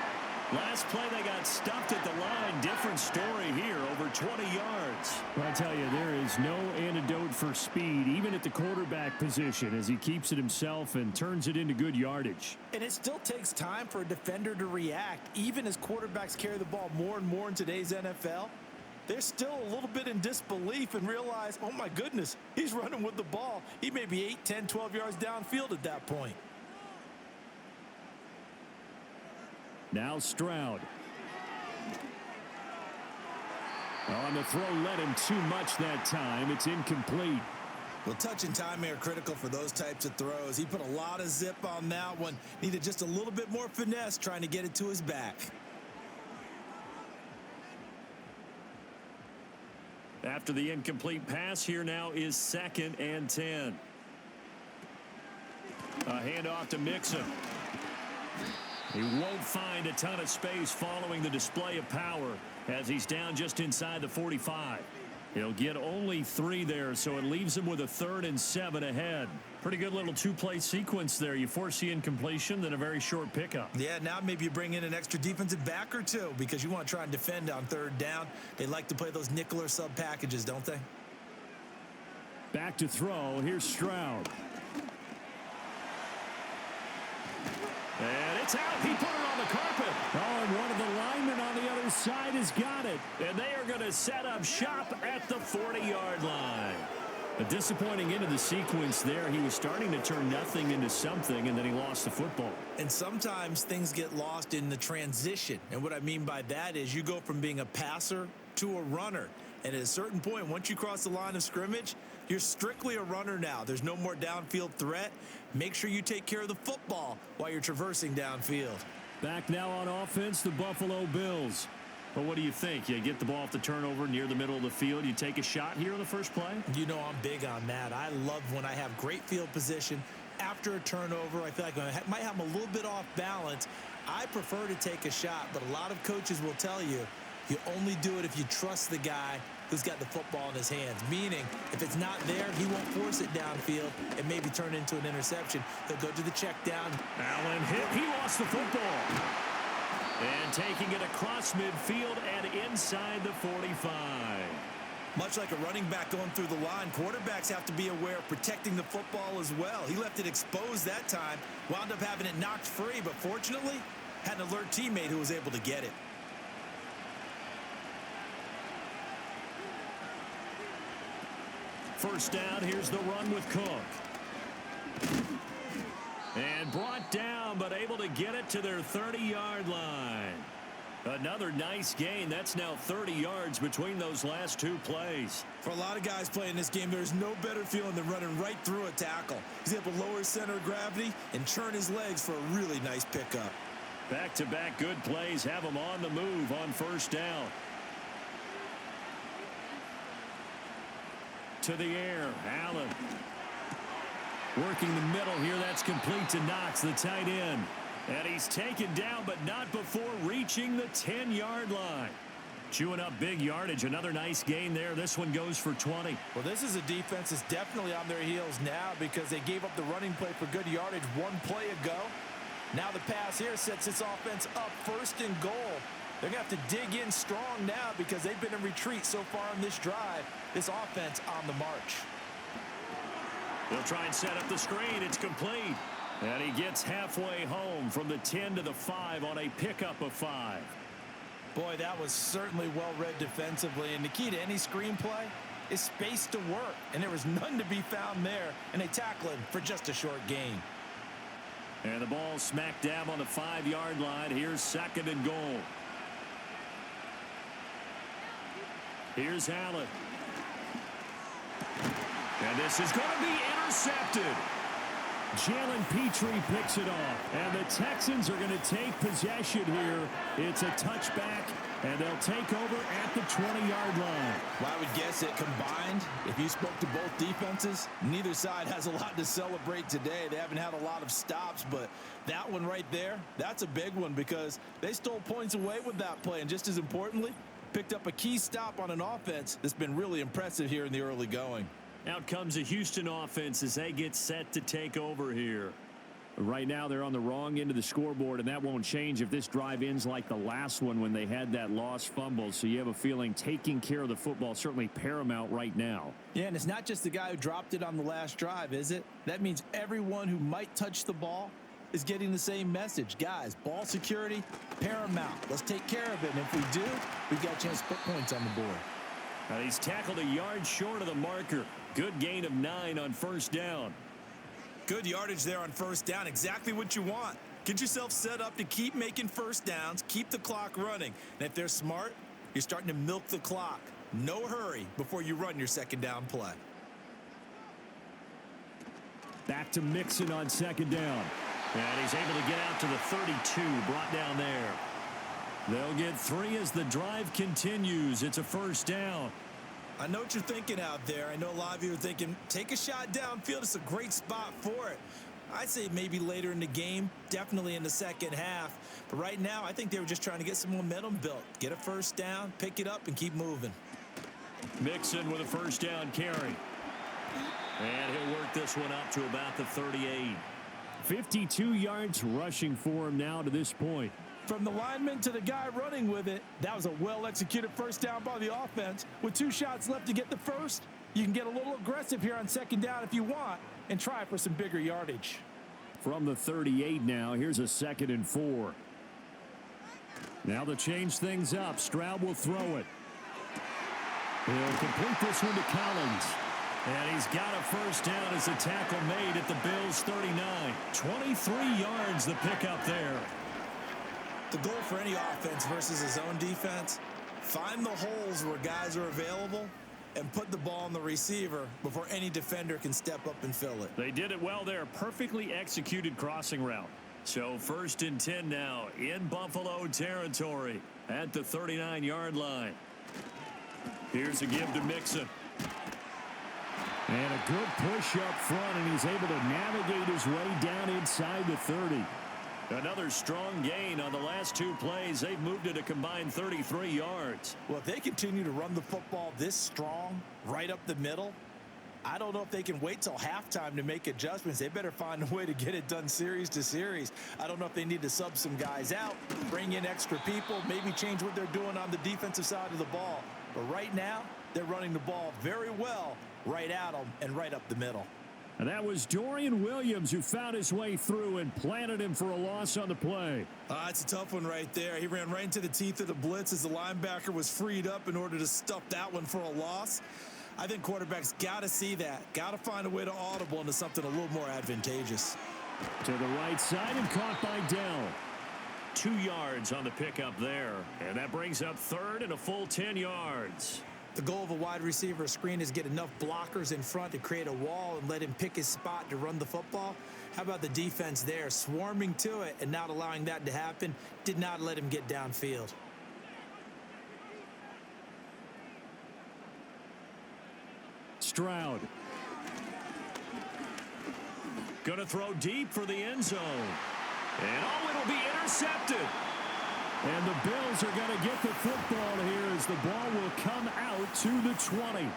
Last play, they got stuffed at the line. Different story here, over 20 yards. Well, I tell you, there is no antidote for speed, even at the quarterback position, as he keeps it himself and turns it into good yardage. And it still takes time for a defender to react. Even as quarterbacks carry the ball more and more in today's NFL, they're still a little bit in disbelief and realize, oh my goodness, he's running with the ball. He may be 8, 10, 12 yards downfield at that point. Now Stroud. On the throw, led him too much that time. It's incomplete. Well, touch and timing are critical for those types of throws. He put a lot of zip on that one. Needed just a little bit more finesse trying to get it to his back. After the incomplete pass, here now is 2nd and 10. A handoff to Mixon. He won't find a ton of space following the display of power as he's down just inside the 45. He'll get only 3 there, so it leaves him with a 3rd and 7 ahead. Pretty good little 2-play sequence there. You force the incompletion, then a very short pickup. Yeah, now maybe you bring in an extra defensive back or two because you want to try and defend on 3rd down. They like to play those nickel or sub packages, don't they? Back to throw. Here's Stroud. And it's out. He put it on the carpet. Oh, and one of the linemen on the other side has got it. And they are going to set up shop at the 40-yard line. A disappointing end of the sequence there. He was starting to turn nothing into something, and then he lost the football. And sometimes things get lost in the transition. And what I mean by that is you go from being a passer to a runner. And at a certain point, once you cross the line of scrimmage, you're strictly a runner now. There's no more downfield threat. Make sure you take care of the football while you're traversing downfield. Back now on offense, the Buffalo Bills. Well, what do you think? You get the ball off the turnover near the middle of the field. You take a shot here on the first play? You know I'm big on that. I love when I have great field position. After a turnover, I feel like I might have them a little bit off balance. I prefer to take a shot, but a lot of coaches will tell you, you only do it if you trust the guy who's got the football in his hands. Meaning, if it's not there, he won't force it downfield and maybe turn it into an interception. He'll go to the check down. Allen hit. He lost the football. And taking it across midfield and inside the 45. Much like a running back going through the line, quarterbacks have to be aware of protecting the football as well. He left it exposed that time, wound up having it knocked free, but fortunately, had an alert teammate who was able to get it. First down, here's the run with Cook. And brought down, but able to get it to their 30-yard line. Another nice gain. That's now 30 yards between those last 2 plays. For a lot of guys playing this game, there's no better feeling than running right through a tackle. He's able to lower his center of gravity and churn his legs for a really nice pickup. Back-to-back good plays have him on the move on first down. To the air, Allen. Working the middle here, that's complete to Knox, the tight end. And he's taken down, but not before reaching the 10-yard line. Chewing up big yardage, another nice gain there. This one goes for 20. Well, this is a defense that's definitely on their heels now because they gave up the running play for good yardage 1 play ago. Now the pass here sets this offense up 1st and goal. They're going to have to dig in strong now because they've been in retreat so far on this drive. This offense on the march. They'll try and set up the screen. It's complete. And he gets halfway home from the 10 to the 5 on a pickup of 5. Boy, that was certainly well read defensively. And the key to any screenplay is space to work. And there was none to be found there. And they tackle him for just a short gain. And the ball smack dab on the 5-yard line. Here's 2nd and goal. Here's Allen. And this is going to be intercepted. Jalen Petrie picks it off. And the Texans are going to take possession here. It's a touchback, and they'll take over at the 20-yard line. Well, I would guess it combined, if you spoke to both defenses, neither side has a lot to celebrate today. They haven't had a lot of stops, but That one right there, that's a big one because they stole points away with that play. And just as importantly, picked up a key stop on an offense that's been really impressive here in the early going. Out comes the Houston offense as they get set to take over here. Right now they're on the wrong end of the scoreboard, and that won't change if this drive ends like the last one when they had that lost fumble. So you have a feeling taking care of the football certainly paramount right now. Yeah, and it's not just the guy who dropped it on the last drive, is it? That means everyone who might touch the ball is getting the same message. Guys, ball security, paramount. Let's take care of it. And if we do, we've got a chance to put points on the board. Now he's tackled a yard short of the marker. Good gain of 9 on first down. Good yardage there on first down. Exactly what you want. Get yourself set up to keep making first downs, keep the clock running. And if they're smart, you're starting to milk the clock. No hurry before you run your second down play. Back to Mixon on second down. And he's able to get out to the 32, brought down there. They'll get 3 as the drive continues. It's a first down. I know what you're thinking out there. I know a lot of you are thinking, take a shot downfield. It's a great spot for it. I'd say maybe later in the game, definitely in the second half. But right now, I think they were just trying to get some momentum built. Get a first down, pick it up, and keep moving. Mixon with a first down carry. And he'll work this one up to about the 38. 52 yards rushing for him now to this point. From the lineman to the guy running with it, that was a well-executed first down by the offense. With 2 shots left to get the first, you can get a little aggressive here on second down if you want and try for some bigger yardage. From the 38 now, here's a 2nd and 4. Now to change things up, Stroud will throw it. He'll complete this one to Collins. And he's got a first down as the tackle made at the Bills' 39. 23 yards the pickup there. The goal for any offense versus his own defense, find the holes where guys are available and put the ball on the receiver before any defender can step up and fill it. They did it well there. Perfectly executed crossing route. So 1st and 10 now in Buffalo territory at the 39-yard line. Here's a give to Mixon. And a good push up front, and he's able to navigate his way down inside the 30. Another strong gain on the last 2 plays. They've moved it a combined 33 yards. Well, if they continue to run the football this strong, right up the middle, I don't know if they can wait till halftime to make adjustments. They better find a way to get it done series to series. I don't know if they need to sub some guys out, bring in extra people, maybe change what they're doing on the defensive side of the ball. But right now, they're running the ball very well right at them and right up the middle. And that was Dorian Williams who found his way through and planted him for a loss on the play. It's a tough one right there. He ran right into the teeth of the blitz as the linebacker was freed up in order to stuff that one for a loss. I think quarterbacks got to see that. Got to find a way to audible into something a little more advantageous. To the right side and caught by Dell. 2 yards on the pickup there. And that brings up 3rd and a full 10 yards. The goal of a wide receiver screen is get enough blockers in front to create a wall and let him pick his spot to run the football. How about the defense there, swarming to it and not allowing that to happen? Did not let him get downfield. Stroud. Going to throw deep for the end zone. And it'll be intercepted. And the Bills are going to get the football here as the ball will come out to the 20.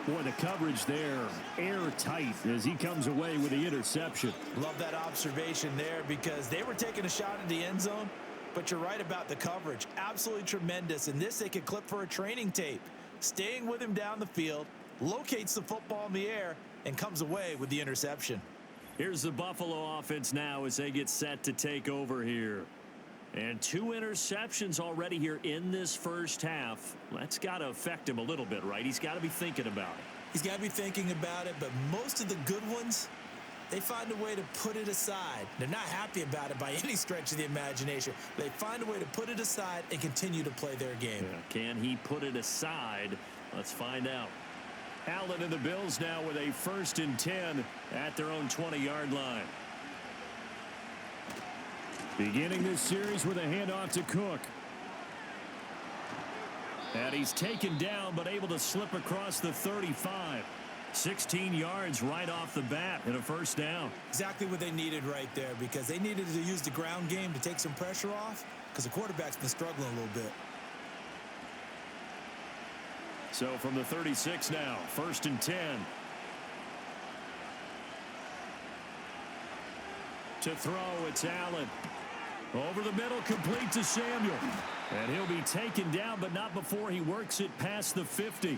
Boy, the coverage there, airtight as he comes away with the interception. Love that observation there because they were taking a shot at the end zone, but you're right about the coverage. Absolutely tremendous. And this they could clip for a training tape. Staying with him down the field, locates the football in the air, and comes away with the interception. Here's the Buffalo offense now as they get set to take over here. And 2 interceptions already here in this first half. That's got to affect him a little bit, right? He's got to be thinking about it. He's got to be thinking about it, but most of the good ones, they find a way to put it aside. They're not happy about it by any stretch of the imagination. They find a way to put it aside and continue to play their game. Yeah, can he put it aside? Let's find out. Allen and the Bills now with a 1st and 10 at their own 20-yard line. Beginning this series with a handoff to Cook. And he's taken down but able to slip across the 35. 16 yards right off the bat and a first down. Exactly what they needed right there, because they needed to use the ground game to take some pressure off, because the quarterback's been struggling a little bit. So from the 36 now, 1st and 10. To throw, it's Allen. Over the middle, complete to Samuel. And he'll be taken down, but not before he works it past the 50.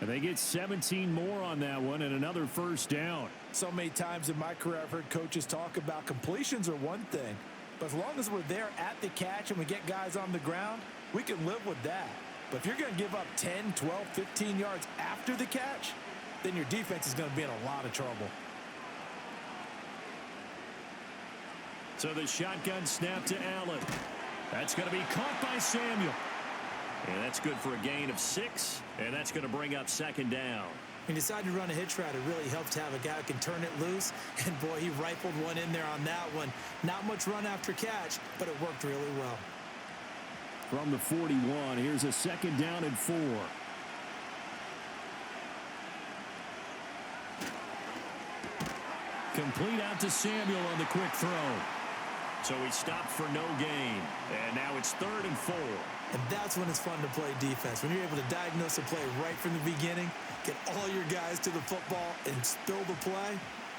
And they get 17 more on that one and another first down. So many times in my career, I've heard coaches talk about completions are one thing, but as long as we're there at the catch and we get guys on the ground, we can live with that. But if you're going to give up 10, 12, 15 yards after the catch, then your defense is going to be in a lot of trouble. So the shotgun snap to Allen. That's going to be caught by Samuel. And that's good for a gain of 6, and that's going to bring up 2nd down. He decided to run a hitch route. It really helps to have a guy who can turn it loose. And, boy, he rifled one in there on that one. Not much run after catch, but it worked really well. From the 41, here's a 2nd down and 4. Complete out to Samuel on the quick throw. So he stopped for no gain. And now it's 3rd and 4. And that's when it's fun to play defense. When you're able to diagnose a play right from the beginning, get all your guys to the football and spill the play,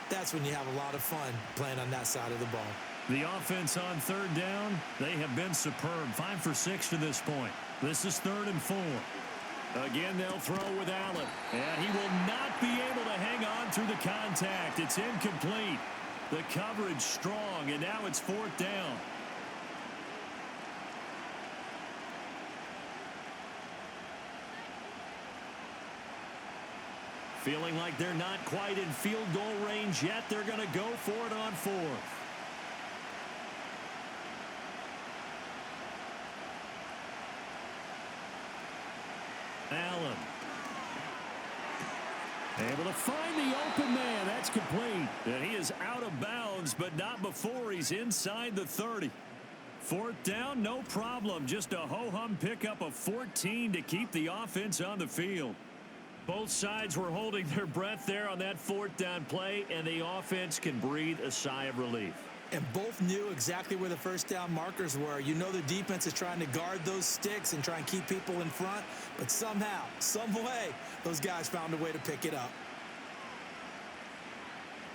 that's when you have a lot of fun playing on that side of the ball. The offense on 3rd down, they have been superb. 5 for 6 to this point. This is 3rd and 4. Again, they'll throw with Allen. And he will not be able to hang on through the contact. It's incomplete. The coverage strong, and now it's 4th down. Feeling like they're not quite in field goal range yet. They're going to go for it on 4th. Allen. Able to find the open man. That's complete. And he is out of bounds, but not before he's inside the 30. 4th down, no problem. Just a ho-hum pickup of 14 to keep the offense on the field. Both sides were holding their breath there on that 4th down play, and the offense can breathe a sigh of relief. And both knew exactly where the first down markers were. You know the defense is trying to guard those sticks and try and keep people in front, but somehow, some way, those guys found a way to pick it up.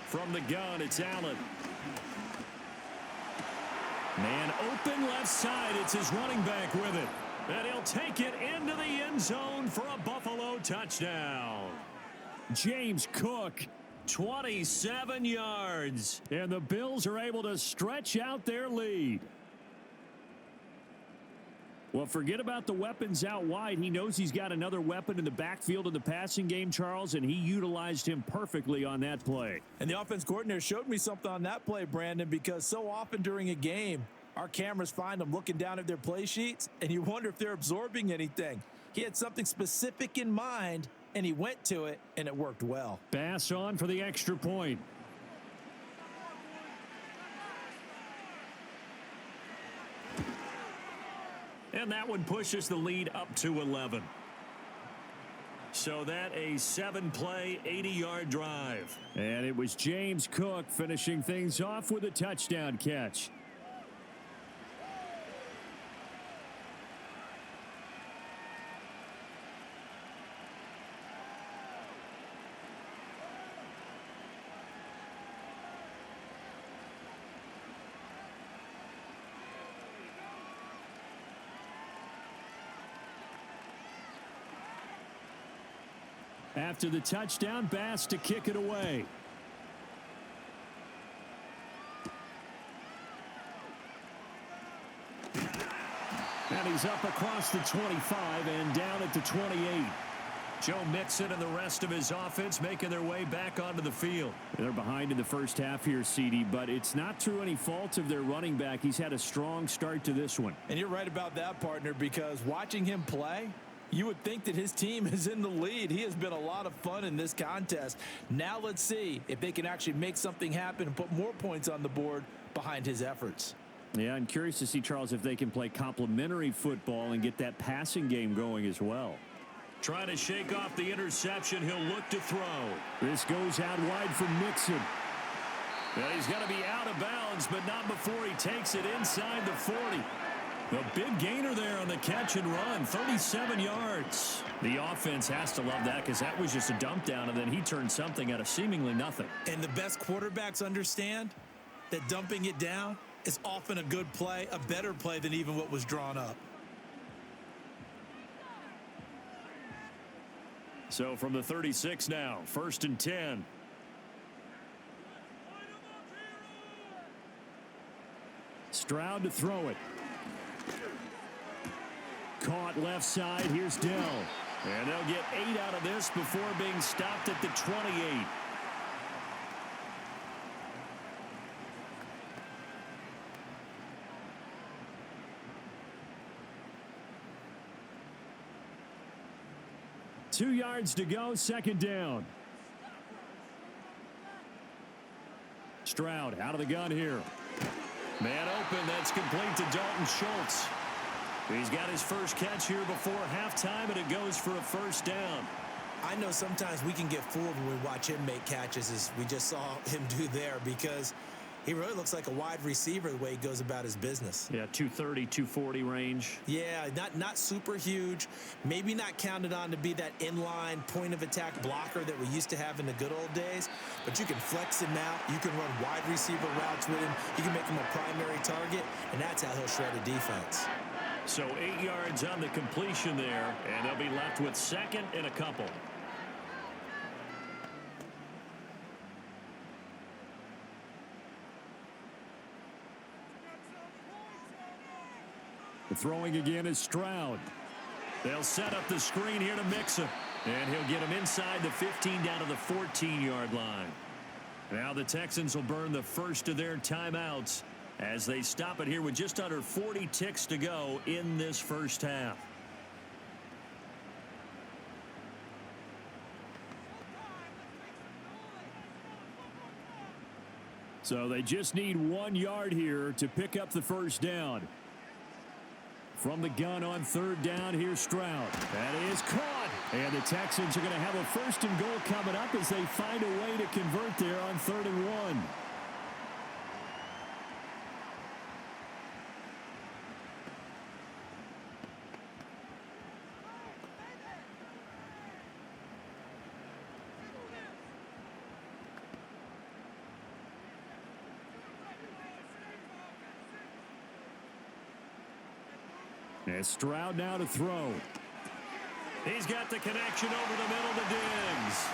From the gun, it's Allen. Man open left side. It's his running back with it. And he'll take it into the end zone for a Buffalo touchdown. James Cook. 27 yards. And the Bills are able to stretch out their lead. Well, forget about the weapons out wide. He knows he's got another weapon in the backfield in the passing game, Charles, and he utilized him perfectly on that play. And the offense coordinator showed me something on that play, Brandon, because so often during a game, our cameras find them looking down at their play sheets, and you wonder if they're absorbing anything. He had something specific in mind, and he went to it, and it worked well. Pass on for the extra point. And that one pushes the lead up to 11. So that a 7-play, 80-yard drive. And it was James Cook finishing things off with a touchdown catch. After the touchdown, Bass to kick it away. And he's up across the 25 and down at the 28. Joe Mixon and the rest of his offense making their way back onto the field. They're behind in the first half here, CD, but it's not through any fault of their running back. He's had a strong start to this one. And you're right about that, partner, because watching him play, you would think that his team is in the lead. He has been a lot of fun in this contest. Now let's see if they can actually make something happen and put more points on the board behind his efforts. Yeah, I'm curious to see, Charles, if they can play complementary football and get that passing game going as well. Trying to shake off the interception. He'll look to throw. This goes out wide for Mixon. Well, he's going to be out of bounds, but not before he takes it inside the 40. A big gainer there on the catch and run, 37 yards. The offense has to love that because that was just a dump down, and then he turned something out of seemingly nothing. And the best quarterbacks understand that dumping it down is often a good play, a better play than even what was drawn up. So from the 36 now, 1st and 10. Stroud to throw it. Caught left side. Here's Dell. And they'll get 8 out of this before being stopped at the 28. Two yards to go, 2nd down. Stroud out of the gun here. Man open, that's complete to Dalton Schultz. He's got his first catch here before halftime, and it goes for a 1st down. I know sometimes we can get fooled when we watch him make catches, as we just saw him do there, because he really looks like a wide receiver the way he goes about his business. Yeah, 230, 240 range. Yeah, not super huge. Maybe not counted on to be that inline point-of-attack blocker that we used to have in the good old days, but you can flex him out. You can run wide receiver routes with him. You can make him a primary target, and that's how he'll shred a defense. So 8 yards on the completion there, and they'll be left with 2nd and a couple. Throwing again is Stroud. They'll set up the screen here to Mixon, and he'll get him inside the 15 down to the 14-yard line. Now the Texans will burn the first of their timeouts as they stop it here with just under 40 ticks to go in this first half. So they just need 1 yard here to pick up the 1st down. From the gun on 3rd down, here's Stroud. That is caught. And the Texans are going to have a 1st and goal coming up as they find a way to convert there on 3rd and 1. And Stroud now to throw. He's got the connection over the middle to Diggs.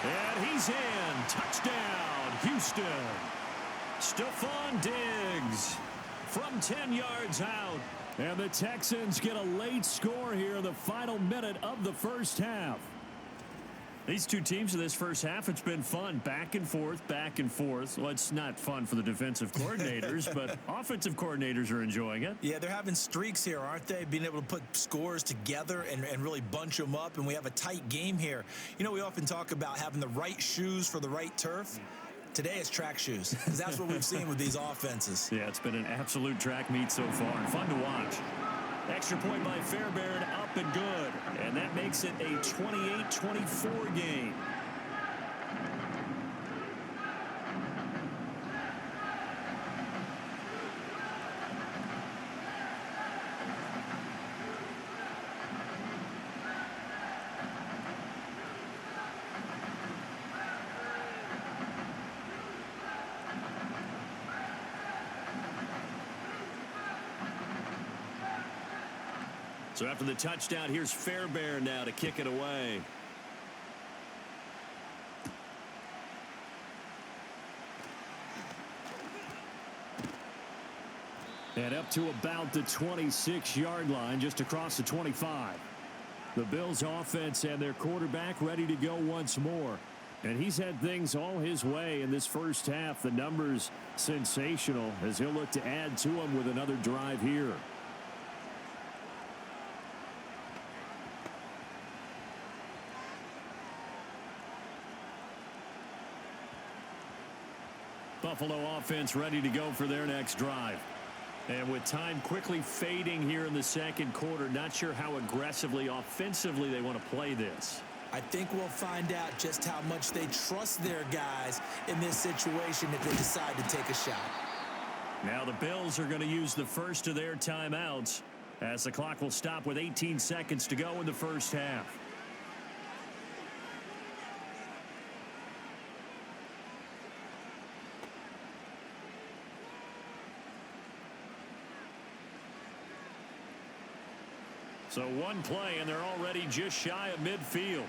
And he's in. Touchdown, Houston. Stephon Diggs from 10 yards out. And the Texans get a late score here in the final minute of the first half. These two teams in this first half, it's been fun. Back and forth, back and forth. Well, it's not fun for the defensive coordinators, but offensive coordinators are enjoying it. Yeah, they're having streaks here, aren't they? Being able to put scores together and really bunch them up, and we have a tight game here. You know, we often talk about having the right shoes for the right turf. Today it's track shoes, because that's what we've seen with these offenses. Yeah, it's been an absolute track meet so far, and fun to watch. Extra point by Fairbairn, up and good. And that makes it a 28-24 game. So after the touchdown, here's Fairbairn now to kick it away. And up to about the 26-yard line, just across the 25. The Bills offense and their quarterback ready to go once more. And he's had things all his way in this first half. The numbers sensational as he'll look to add to them with another drive here. Buffalo offense ready to go for their next drive. And with time quickly fading here in the second quarter, not sure how aggressively, offensively they want to play this. I think we'll find out just how much they trust their guys in this situation if they decide to take a shot. Now the Bills are going to use the first of their timeouts as the clock will stop with 18 seconds to go in the first half. So one play, and they're already just shy of midfield.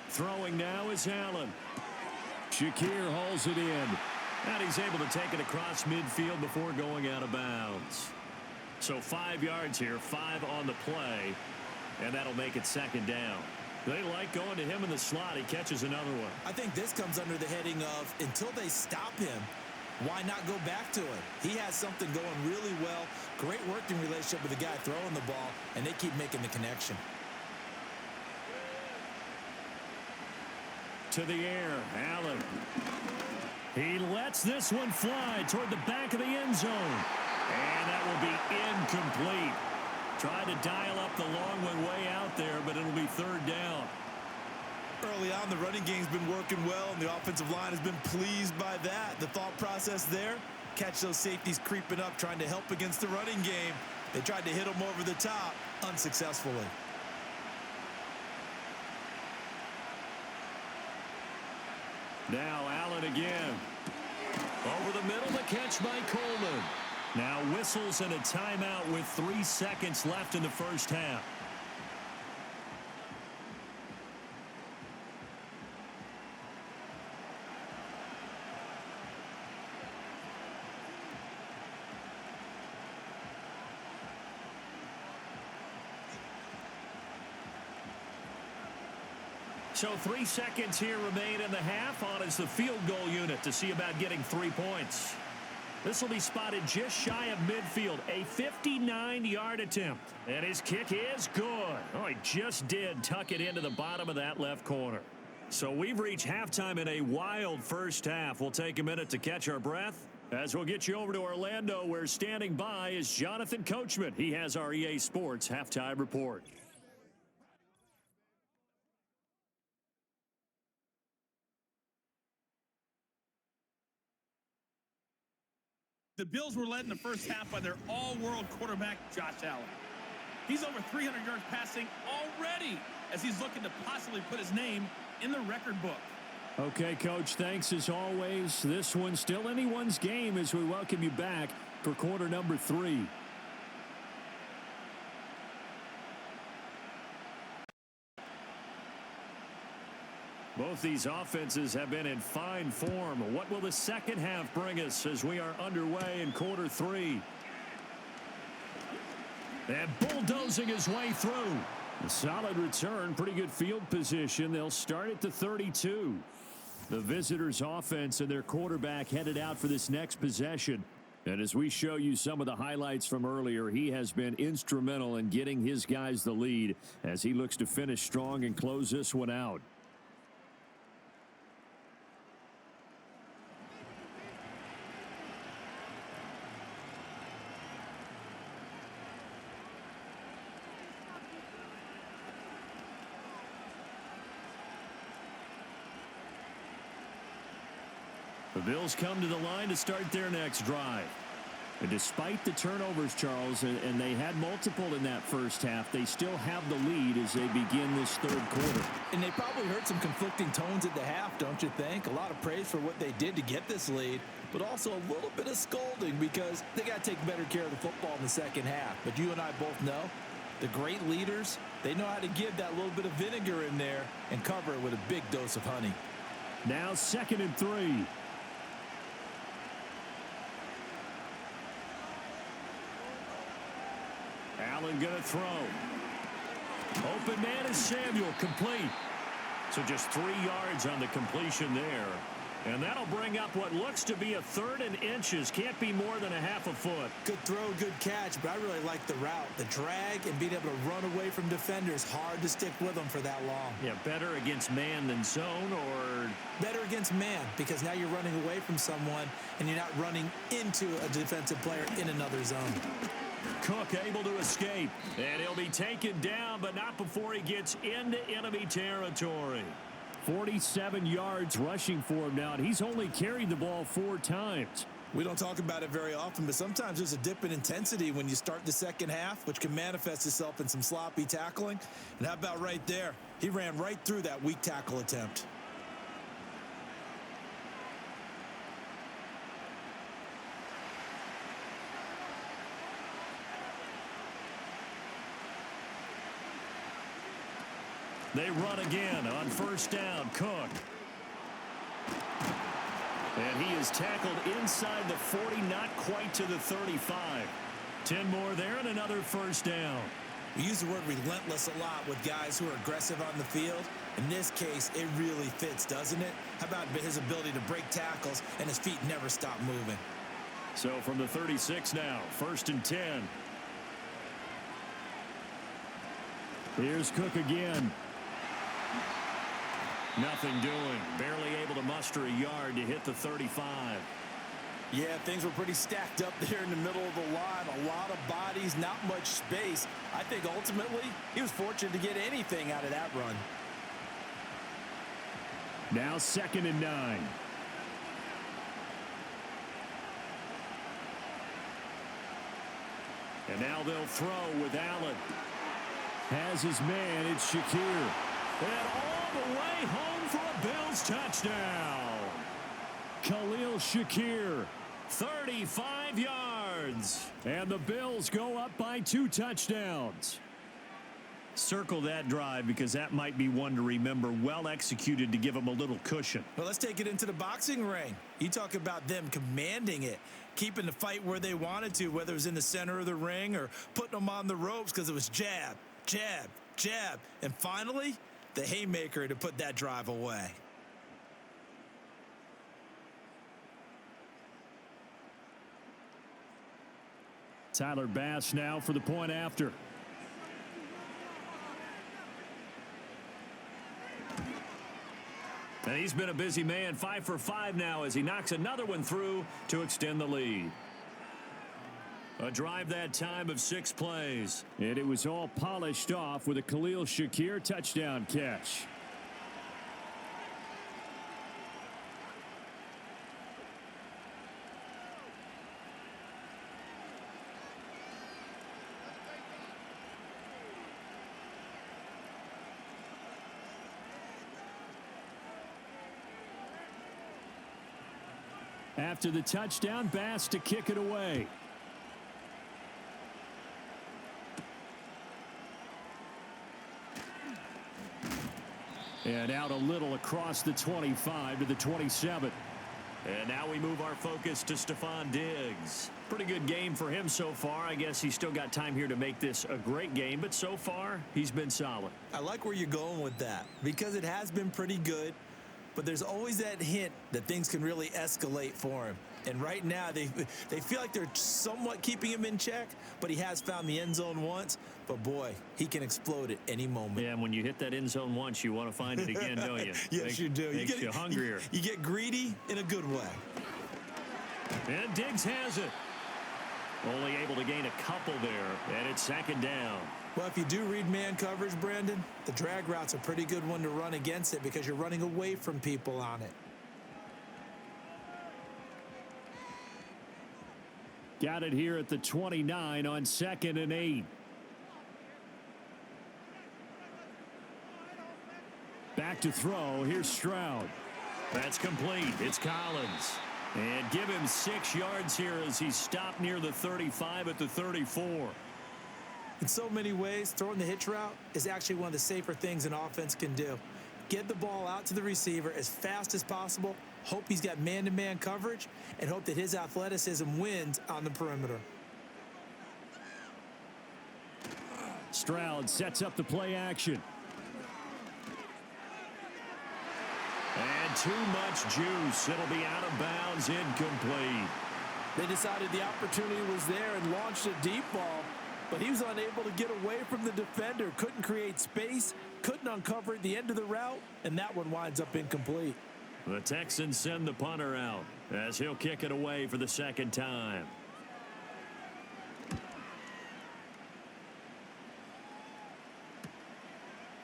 Throwing now is Allen. Shakir hauls it in. And he's able to take it across midfield before going out of bounds. So 5 yards here, 5 on the play, and that'll make it second down. They like going to him in the slot. He catches another one. I think this comes under the heading of until they stop him, why not go back to him? He has something going really well. Great working relationship with the guy throwing the ball, and they keep making the connection. To the air, Allen. He lets this one fly toward the back of the end zone. And that will be incomplete. Tried to dial up the long one way out there, but it'll be third down. Early on, the running game's been working well, and the offensive line has been pleased by that. The thought process there, catch those safeties creeping up, trying to help against the running game. They tried to hit them over the top, unsuccessfully. Now Allen again. Over the middle, the catch by Coleman. Now whistles and a timeout with 3 seconds left in the first half. So 3 seconds here remain in the half. On is the field goal unit to see about getting 3 points. This will be spotted just shy of midfield. A 59-yard attempt. And his kick is good. Oh, he just did tuck it into the bottom of that left corner. So we've reached halftime in a wild first half. We'll take a minute to catch our breath as we'll get you over to Orlando, where standing by is Jonathan Coachman. He has our EA Sports halftime report. The Bills were led in the first half by their all-world quarterback, Josh Allen. He's over 300 yards passing already as he's looking to possibly put his name in the record book. Okay, Coach, thanks as always. This one's still anyone's game as we welcome you back for quarter number 3. Both these offenses have been in fine form. What will the second half bring us as we are underway in quarter 3? And bulldozing his way through. A solid return, pretty good field position. They'll start at the 32. The visitors' offense and their quarterback headed out for this next possession. And as we show you some of the highlights from earlier, he has been instrumental in getting his guys the lead as he looks to finish strong and close this one out. The Bills come to the line to start their next drive. And despite the turnovers, Charles, and they had multiple in that first half, they still have the lead as they begin this third quarter. And they probably heard some conflicting tones at the half, don't you think? A lot of praise for what they did to get this lead, but also a little bit of scolding because they got to take better care of the football in the second half. But you and I both know the great leaders, they know how to give that little bit of vinegar in there and cover it with a big dose of honey. Now 2nd and 3. Allen going to throw. Open man is Samuel, complete. So just 3 yards on the completion there. And that'll bring up what looks to be a 3rd and inches. Can't be more than a half a foot. Good throw, good catch, but I really like the route. The drag and being able to run away from defenders. Hard to stick with them for that long. Yeah, better against man than zone, or? Better against man, because now you're running away from someone and you're not running into a defensive player in another zone. Cook able to escape, and he'll be taken down, but not before he gets into enemy territory. 47 yards rushing for him now, and he's only carried the ball 4 times. We don't talk about it very often, but sometimes there's a dip in intensity when you start the second half, which can manifest itself in some sloppy tackling. And how about right there? He ran right through that weak tackle attempt. They run again on 1st down. Cook. And he is tackled inside the 40, not quite to the 35. 10 more there and another 1st down. We use the word relentless a lot with guys who are aggressive on the field. In this case, it really fits, doesn't it? How about his ability to break tackles and his feet never stop moving? So from the 36 now, 1st and 10. Here's Cook again. Nothing doing. Barely able to muster a yard to hit the 35. Yeah, things were pretty stacked up there in the middle of the line. A lot of bodies, not much space. I think ultimately he was fortunate to get anything out of that run. Now 2nd and 9. And now they'll throw with Allen. Has his man. It's Shakir. And all the way home for a Bills touchdown. Khalil Shakir. 35 yards. And the Bills go up by 2 touchdowns. Circle that drive because that might be one to remember. Well executed to give them a little cushion. Well, let's take it into the boxing ring. You talk about them commanding it, keeping the fight where they wanted to, whether it was in the center of the ring or putting them on the ropes because it was jab, jab, jab. And finally, the haymaker to put that drive away. Tyler Bass now for the point after. And he's been a busy man, 5 for 5 now as he knocks another one through to extend the lead. A drive that time of 6 plays. And it was all polished off with a Khalil Shakir touchdown catch. After the touchdown, Bass to kick it away. And out a little across the 25 to the 27. And now we move our focus to Stephon Diggs. Pretty good game for him so far. I guess he's still got time here to make this a great game, but so far he's been solid. I like where you're going with that because it has been pretty good. But there's always that hint that things can really escalate for him. And right now, they feel like they're somewhat keeping him in check, but he has found the end zone once. But, boy, he can explode at any moment. Yeah, and when you hit that end zone once, you want to find it again, don't you? Yes, you do. Makes you hungrier. You get greedy in a good way. And Diggs has it. Only able to gain a couple there, and it's 2nd down. Well, if you do read man coverage, Brandon, the drag route's a pretty good one to run against it because you're running away from people on it. Got it here at the 29 on 2nd and 8. Back to throw. Here's Stroud. That's complete. It's Collins. And give him 6 yards here as he's stopped near the 35 at the 34. In so many ways, throwing the hitch route is actually one of the safer things an offense can do. Get the ball out to the receiver as fast as possible, hope he's got man-to-man coverage, and hope that his athleticism wins on the perimeter. Stroud sets up the play action. And too much juice. It'll be out of bounds, incomplete. They decided the opportunity was there and launched a deep ball, but he was unable to get away from the defender. Couldn't create space, couldn't uncover at the end of the route, and that one winds up incomplete. The Texans send the punter out as he'll kick it away for the second time.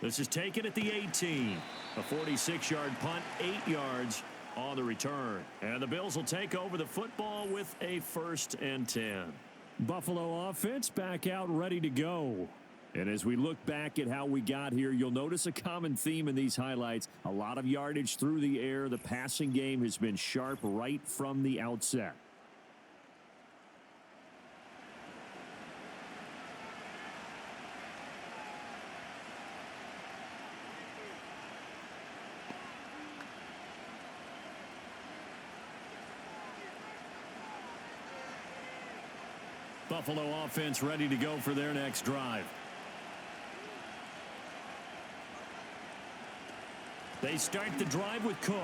This is taken at the 18. A 46-yard punt, 8 yards on the return. And the Bills will take over the football with a 1st and 10. Buffalo offense back out ready to go. And as we look back at how we got here, you'll notice a common theme in these highlights. A lot of yardage through the air. The passing game has been sharp right from the outset. Buffalo offense ready to go for their next drive. They start the drive with Cook.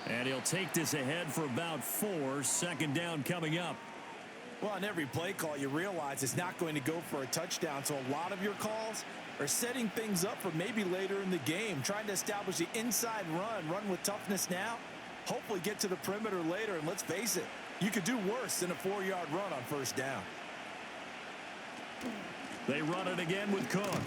And he'll take this ahead for about 4. 2nd down coming up. Well, on every play call, you realize it's not going to go for a touchdown, so a lot of your calls are setting things up for maybe later in the game, trying to establish the inside run with toughness now, hopefully get to the perimeter later, and let's face it, you could do worse than a 4-yard run on 1st down. They run it again with Cook.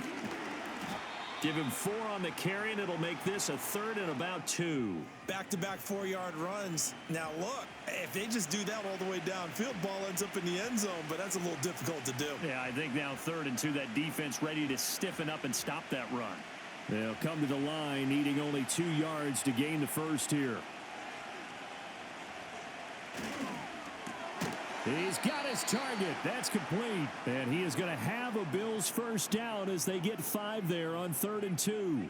Give him 4 on the carry, and it'll make this a 3rd and about 2. Back-to-back 4-yard runs. Now, look, if they just do that all the way downfield, ball ends up in the end zone, but that's a little difficult to do. Yeah, I think now 3rd and 2, that defense ready to stiffen up and stop that run. They'll come to the line, needing only 2 yards to gain the 1st here. He's got his target. That's complete. And he is going to have a Bills 1st down as they get 5 there on 3rd and 2.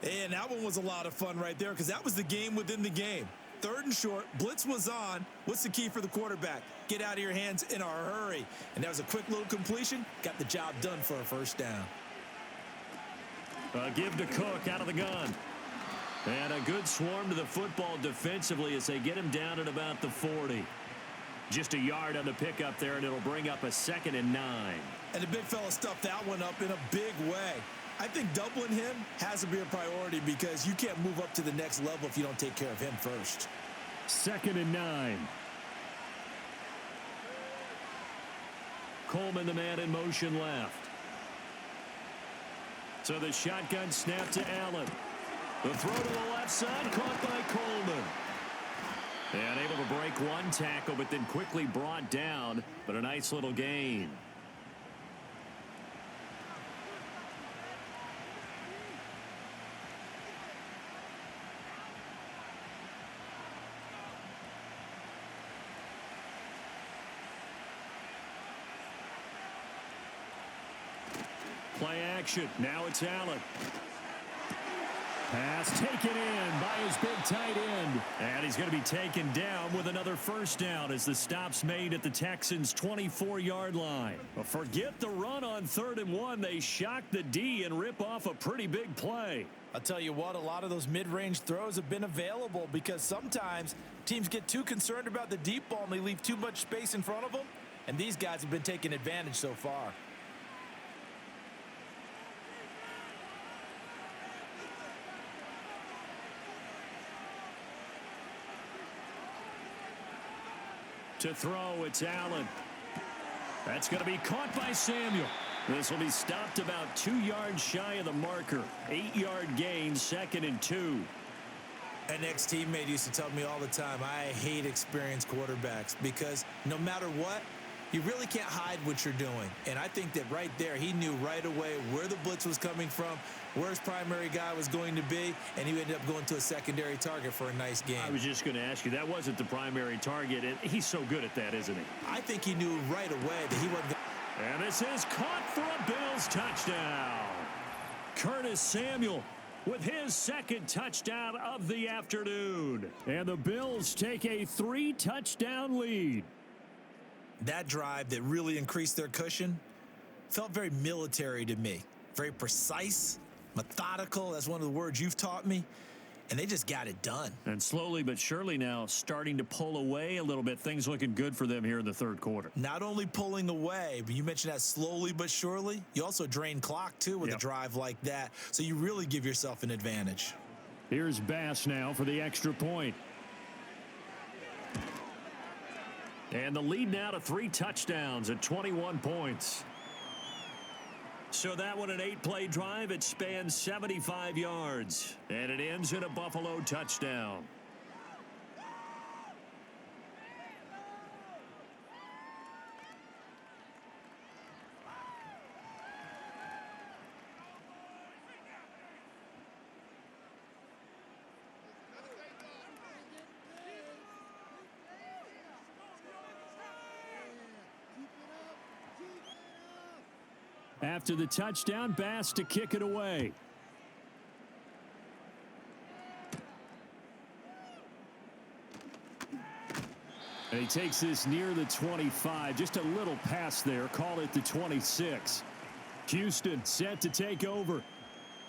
And that one was a lot of fun right there because that was the game within the game. 3rd and short, blitz was on. What's the key for the quarterback? Get out of your hands in a hurry. And that was a quick little completion. Got the job done for a 1st down. Give to Cook out of the gun. And a good swarm to the football defensively as they get him down at about the 40. Just a yard on the pickup there, and it'll bring up a 2nd and 9. And the big fella stuffed that one up in a big way. I think doubling him has to be a priority because you can't move up to the next level if you don't take care of him first. 2nd and 9. Coleman, the man in motion left. So the shotgun snap to Allen. The throw to the left side, caught by Coleman. And able to break one tackle, but then quickly brought down. But a nice little gain. Play action. Now it's Allen. Pass taken in by his big tight end. And he's going to be taken down with another 1st down as the stop's made at the Texans' 24-yard line. But forget the run on 3rd and 1. They shock the D and rip off a pretty big play. I'll tell you what, a lot of those mid-range throws have been available because sometimes teams get too concerned about the deep ball and they leave too much space in front of them. And these guys have been taking advantage so far. To throw, it's Allen. That's going to be caught by Samuel. This will be stopped about 2 yards shy of the marker. 8-yard gain, 2nd and 2. An ex-teammate used to tell me all the time, I hate experienced quarterbacks because no matter what, you really can't hide what you're doing. And I think that right there, he knew right away where the blitz was coming from, where his primary guy was going to be, and he ended up going to a secondary target for a nice game. I was just going to ask you, that wasn't the primary target, and he's so good at that, isn't he? I think he knew right away that he wasn't going to. And this is caught for a Bills touchdown. Curtis Samuel with his 2nd touchdown of the afternoon. And the Bills take a 3-touchdown lead. That drive that really increased their cushion felt very military to me. Very precise, methodical. That's one of the words you've taught me. And they just got it done. And slowly but surely now starting to pull away a little bit. Things looking good for them here in the third quarter. Not only pulling away, but you mentioned that slowly but surely. You also drain clock, too, with a drive like that. So you really give yourself an advantage. Here's Bass now for the extra point. And the lead now to 3 touchdowns at 21 points. So that one, an 8-play drive. It spans 75 yards. And it ends in a Buffalo touchdown. After the touchdown, Bass to kick it away. And he takes this near the 25. Just a little pass there. Call it the 26. Houston set to take over.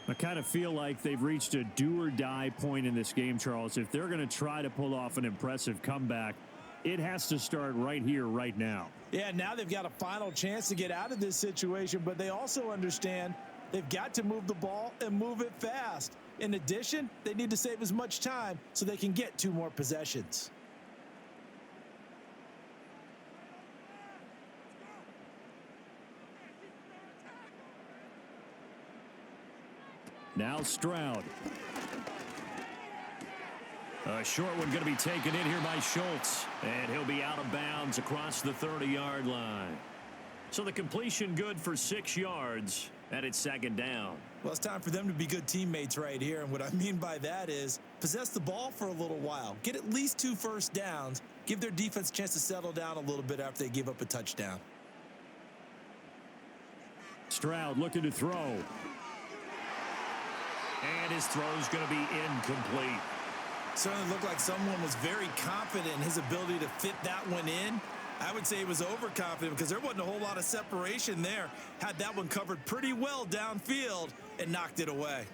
I kind of feel like they've reached a do-or-die point in this game, Charles. If they're going to try to pull off an impressive comeback, it has to start right here, right now. Yeah, now they've got a final chance to get out of this situation, but they also understand they've got to move the ball and move it fast. In addition, they need to save as much time so they can get 2 more possessions. Now Stroud. A short one going to be taken in here by Schultz. And he'll be out of bounds across the 30-yard line. So the completion good for 6 yards. And it's second down. Well, it's time for them to be good teammates right here. And what I mean by that is possess the ball for a little while. Get at least 2 first downs. Give their defense a chance to settle down a little bit after they give up a touchdown. Stroud looking to throw. And his throw's going to be incomplete. Certainly looked like someone was very confident in his ability to fit that one in. I would say he was overconfident because there wasn't a whole lot of separation there. Had that one covered pretty well downfield and knocked it away.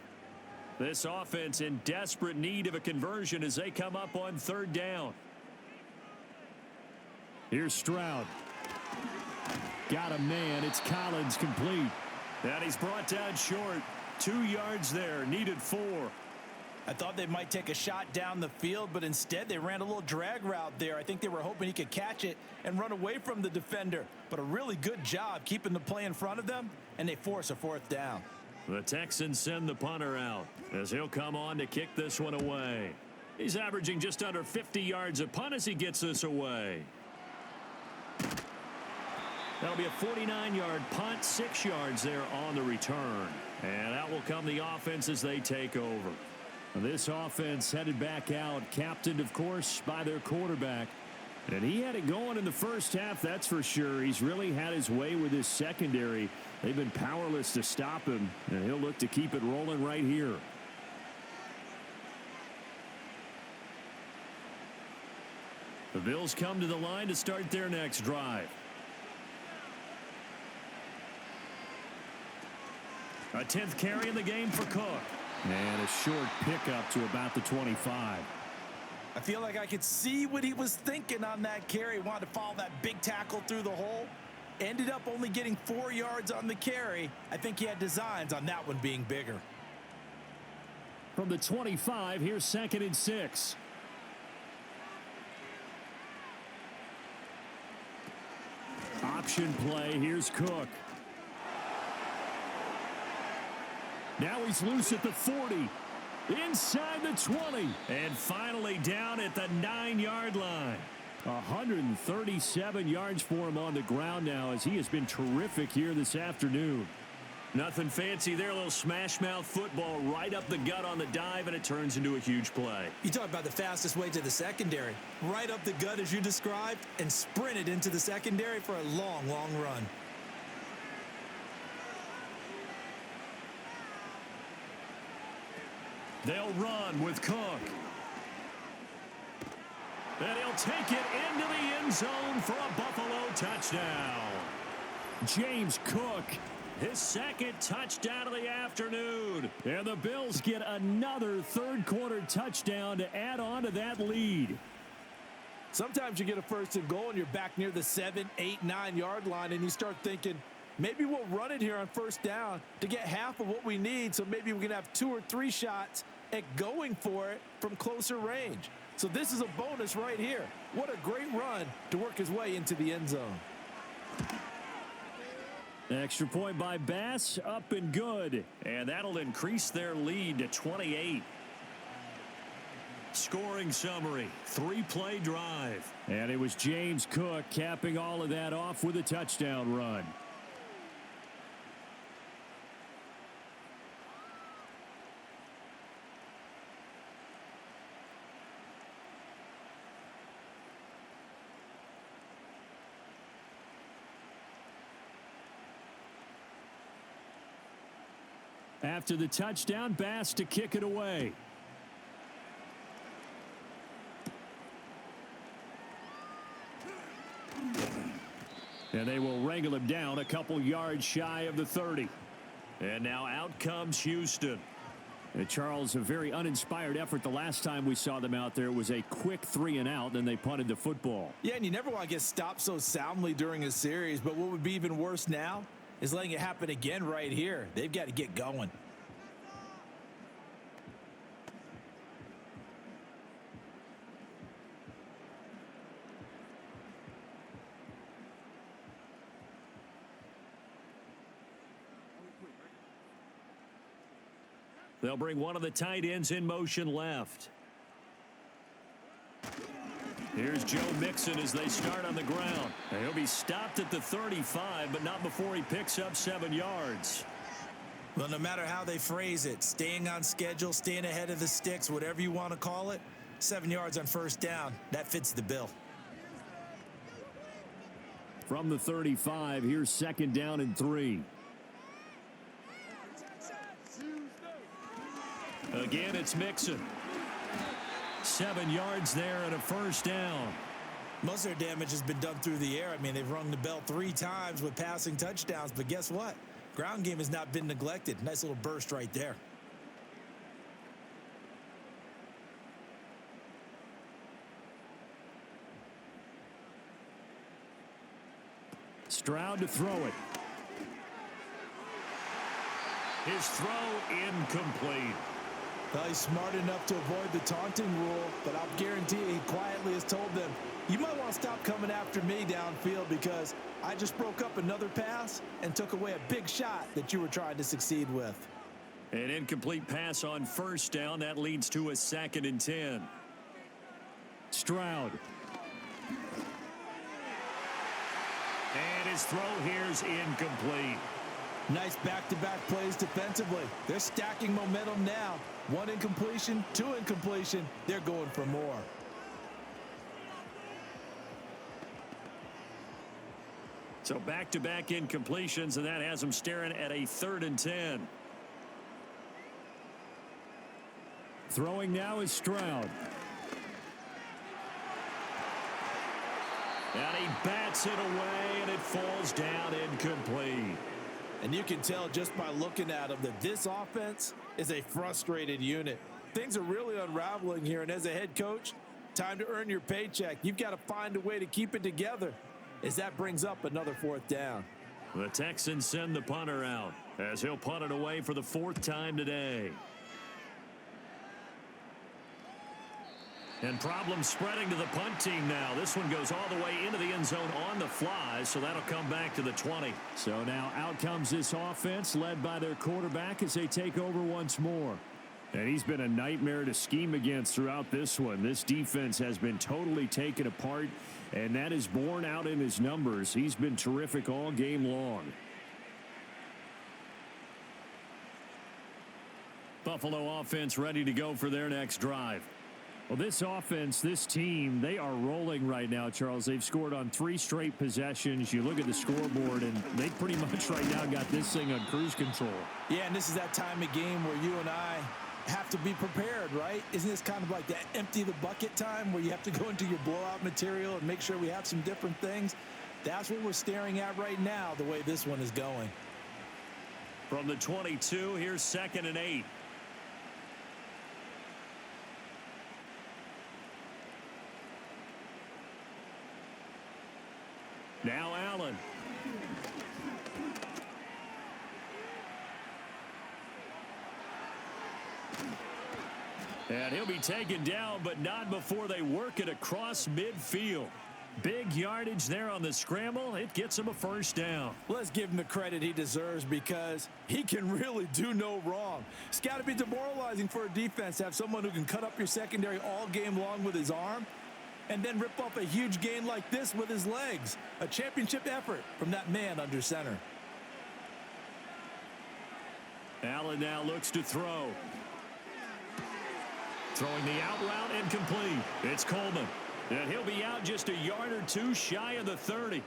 This offense in desperate need of a conversion as they come up on 3rd down. Here's Stroud. Got a man. It's Collins complete. And he's brought down short. 2 yards there. Needed 4. I thought they might take a shot down the field, but instead they ran a little drag route there. I think they were hoping he could catch it and run away from the defender. But a really good job keeping the play in front of them, and they force a 4th down. The Texans send the punter out as he'll come on to kick this one away. He's averaging just under 50 yards a punt as he gets this away. That'll be a 49-yard punt, 6 yards there on the return. And out will come the offense as they take over. This offense headed back out, captained, of course, by their quarterback. And he had it going in the first half, that's for sure. He's really had his way with his secondary. They've been powerless to stop him, and he'll look to keep it rolling right here. The Bills come to the line to start their next drive. A 10th carry in the game for Cook. And a short pickup to about the 25. I feel like I could see what he was thinking on that carry. Wanted to follow that big tackle through the hole. Ended up only getting 4 yards on the carry. I think he had designs on that one being bigger. From the 25, here's 2nd and 6. Option play, here's Cook. Now he's loose at the 40. Inside the 20. And finally down at the 9-yard line. 137 yards for him on the ground now as he has been terrific here this afternoon. Nothing fancy there. A little smash mouth football right up the gut on the dive, and it turns into a huge play. You talk about the fastest way to the secondary. Right up the gut as you described and sprinted into the secondary for a long, long run. They'll run with Cook. And he'll take it into the end zone for a Buffalo touchdown. James Cook his second touchdown of the afternoon. And the Bills get another third-quarter touchdown to add on to that lead. Sometimes you get a first and goal and you're back near the 7, 8, 9-yard line, and you start thinking, maybe we'll run it here on first down to get half of what we need, so maybe we can have 2 or 3 shots at going for it from closer range. So this is a bonus right here. What a great run to work his way into the end zone. Extra point by Bass, up and good. And that'll increase their lead to 28. Scoring summary, 3-play drive. And it was James Cook capping all of that off with a touchdown run. After the touchdown, Bass to kick it away. And they will wrangle him down a couple yards shy of the 30. And now out comes Houston. And Charles, a very uninspired effort the last time we saw them out there. It was a quick 3-and-out, and they punted the football. Yeah, and you never want to get stopped so soundly during a series, but what would be even worse now is letting it happen again right here. They've got to get going. They'll bring one of the tight ends in motion left. Here's Joe Mixon as they start on the ground. He'll be stopped at the 35, but not before he picks up 7 yards. Well, no matter how they phrase it, staying on schedule, staying ahead of the sticks, whatever you want to call it, 7 yards on first down, that fits the bill. From the 35, here's 2nd down and 3. Again, it's Mixon. 7 yards there and a first down. Most of their damage has been done through the air. I mean, they've rung the bell 3 times with passing touchdowns, but guess what? Ground game has not been neglected. Nice little burst right there. Stroud to throw it. His throw incomplete. Well, he's smart enough to avoid the taunting rule, but I'll guarantee you he quietly has told them, you might want to stop coming after me downfield because I just broke up another pass and took away a big shot that you were trying to succeed with. An incomplete pass on first down. That leads to a 2nd and 10. Stroud. And his throw here's incomplete. Nice back-to-back plays defensively. They're stacking momentum now. 1 incompletion, 2 incompletion. They're going for more. So back-to-back incompletions, and that has them staring at a 3rd and 10. Throwing now is Stroud. And he bats it away, and it falls down incomplete. And you can tell just by looking at them that this offense is a frustrated unit. Things are really unraveling here, and as a head coach, time to earn your paycheck. You've got to find a way to keep it together as that brings up another 4th down. The Texans send the punter out as he'll punt it away for the 4th time today. And problems spreading to the punt team now. This one goes all the way into the end zone on the fly, so that'll come back to the 20. So now out comes this offense led by their quarterback as they take over once more. And he's been a nightmare to scheme against throughout this one. This defense has been totally taken apart, and that is borne out in his numbers. He's been terrific all game long. Buffalo offense ready to go for their next drive. Well, this offense, this team, they are rolling right now, Charles. They've scored on 3 straight possessions. You look at the scoreboard, and they pretty much right now got this thing on cruise control. Yeah, and this is that time of game where you and I have to be prepared, right? Isn't this kind of like that empty the bucket time where you have to go into your blowout material and make sure we have some different things? That's what we're staring at right now, the way this one is going. From the 22, here's 2nd and 8. Now Allen. And he'll be taken down, but not before they work it across midfield. Big yardage there on the scramble. It gets him a first down. Let's give him the credit he deserves because he can really do no wrong. It's got to be demoralizing for a defense to have someone who can cut up your secondary all game long with his arm and then rip off a huge gain like this with his legs. A championship effort from that man under center. Allen now looks to throw. Throwing the out route incomplete. It's Coleman. And he'll be out just a yard or two shy of the 30.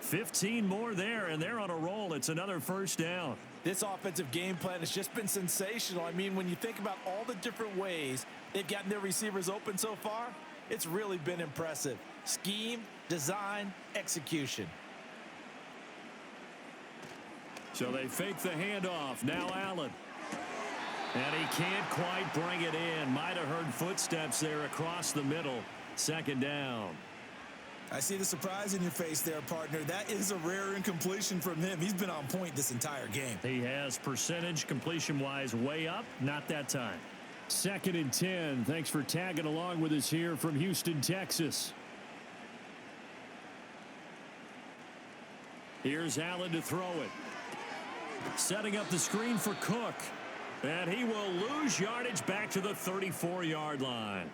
15 more there, and they're on a roll. It's another first down. This offensive game plan has just been sensational. I mean, when you think about all the different ways they've gotten their receivers open so far, it's really been impressive. Scheme, design, execution. So they fake the handoff. Now Allen. And he can't quite bring it in. Might have heard footsteps there across the middle. 2nd down. I see the surprise in your face there, partner. That is a rare incompletion from him. He's been on point this entire game. He has percentage completion-wise way up. Not that time. 2nd and 10. Thanks for tagging along with us here from Houston, Texas. Here's Allen to throw it. Setting up the screen for Cook. And he will lose yardage back to the 34-yard line.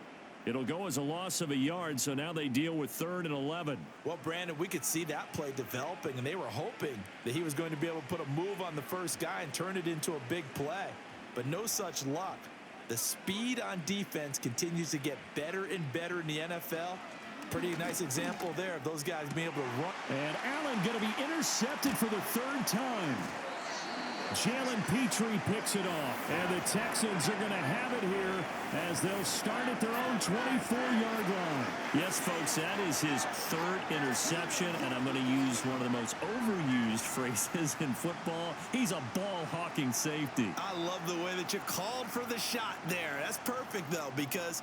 It'll go as a loss of a yard, so now they deal with 3rd and 11. Well, Brandon, we could see that play developing, and they were hoping that he was going to be able to put a move on the first guy and turn it into a big play. But no such luck. The speed on defense continues to get better and better in the NFL. Pretty nice example there of those guys being able to run. And Allen going to be intercepted for the 3rd time. Jalen Petrie picks it off, and the Texans are going to have it here as they'll start at their own 24-yard line. Yes, folks, that is his 3rd interception, and I'm going to use one of the most overused phrases in football. He's a ball-hawking safety. I love the way that you called for the shot there. That's perfect, though, because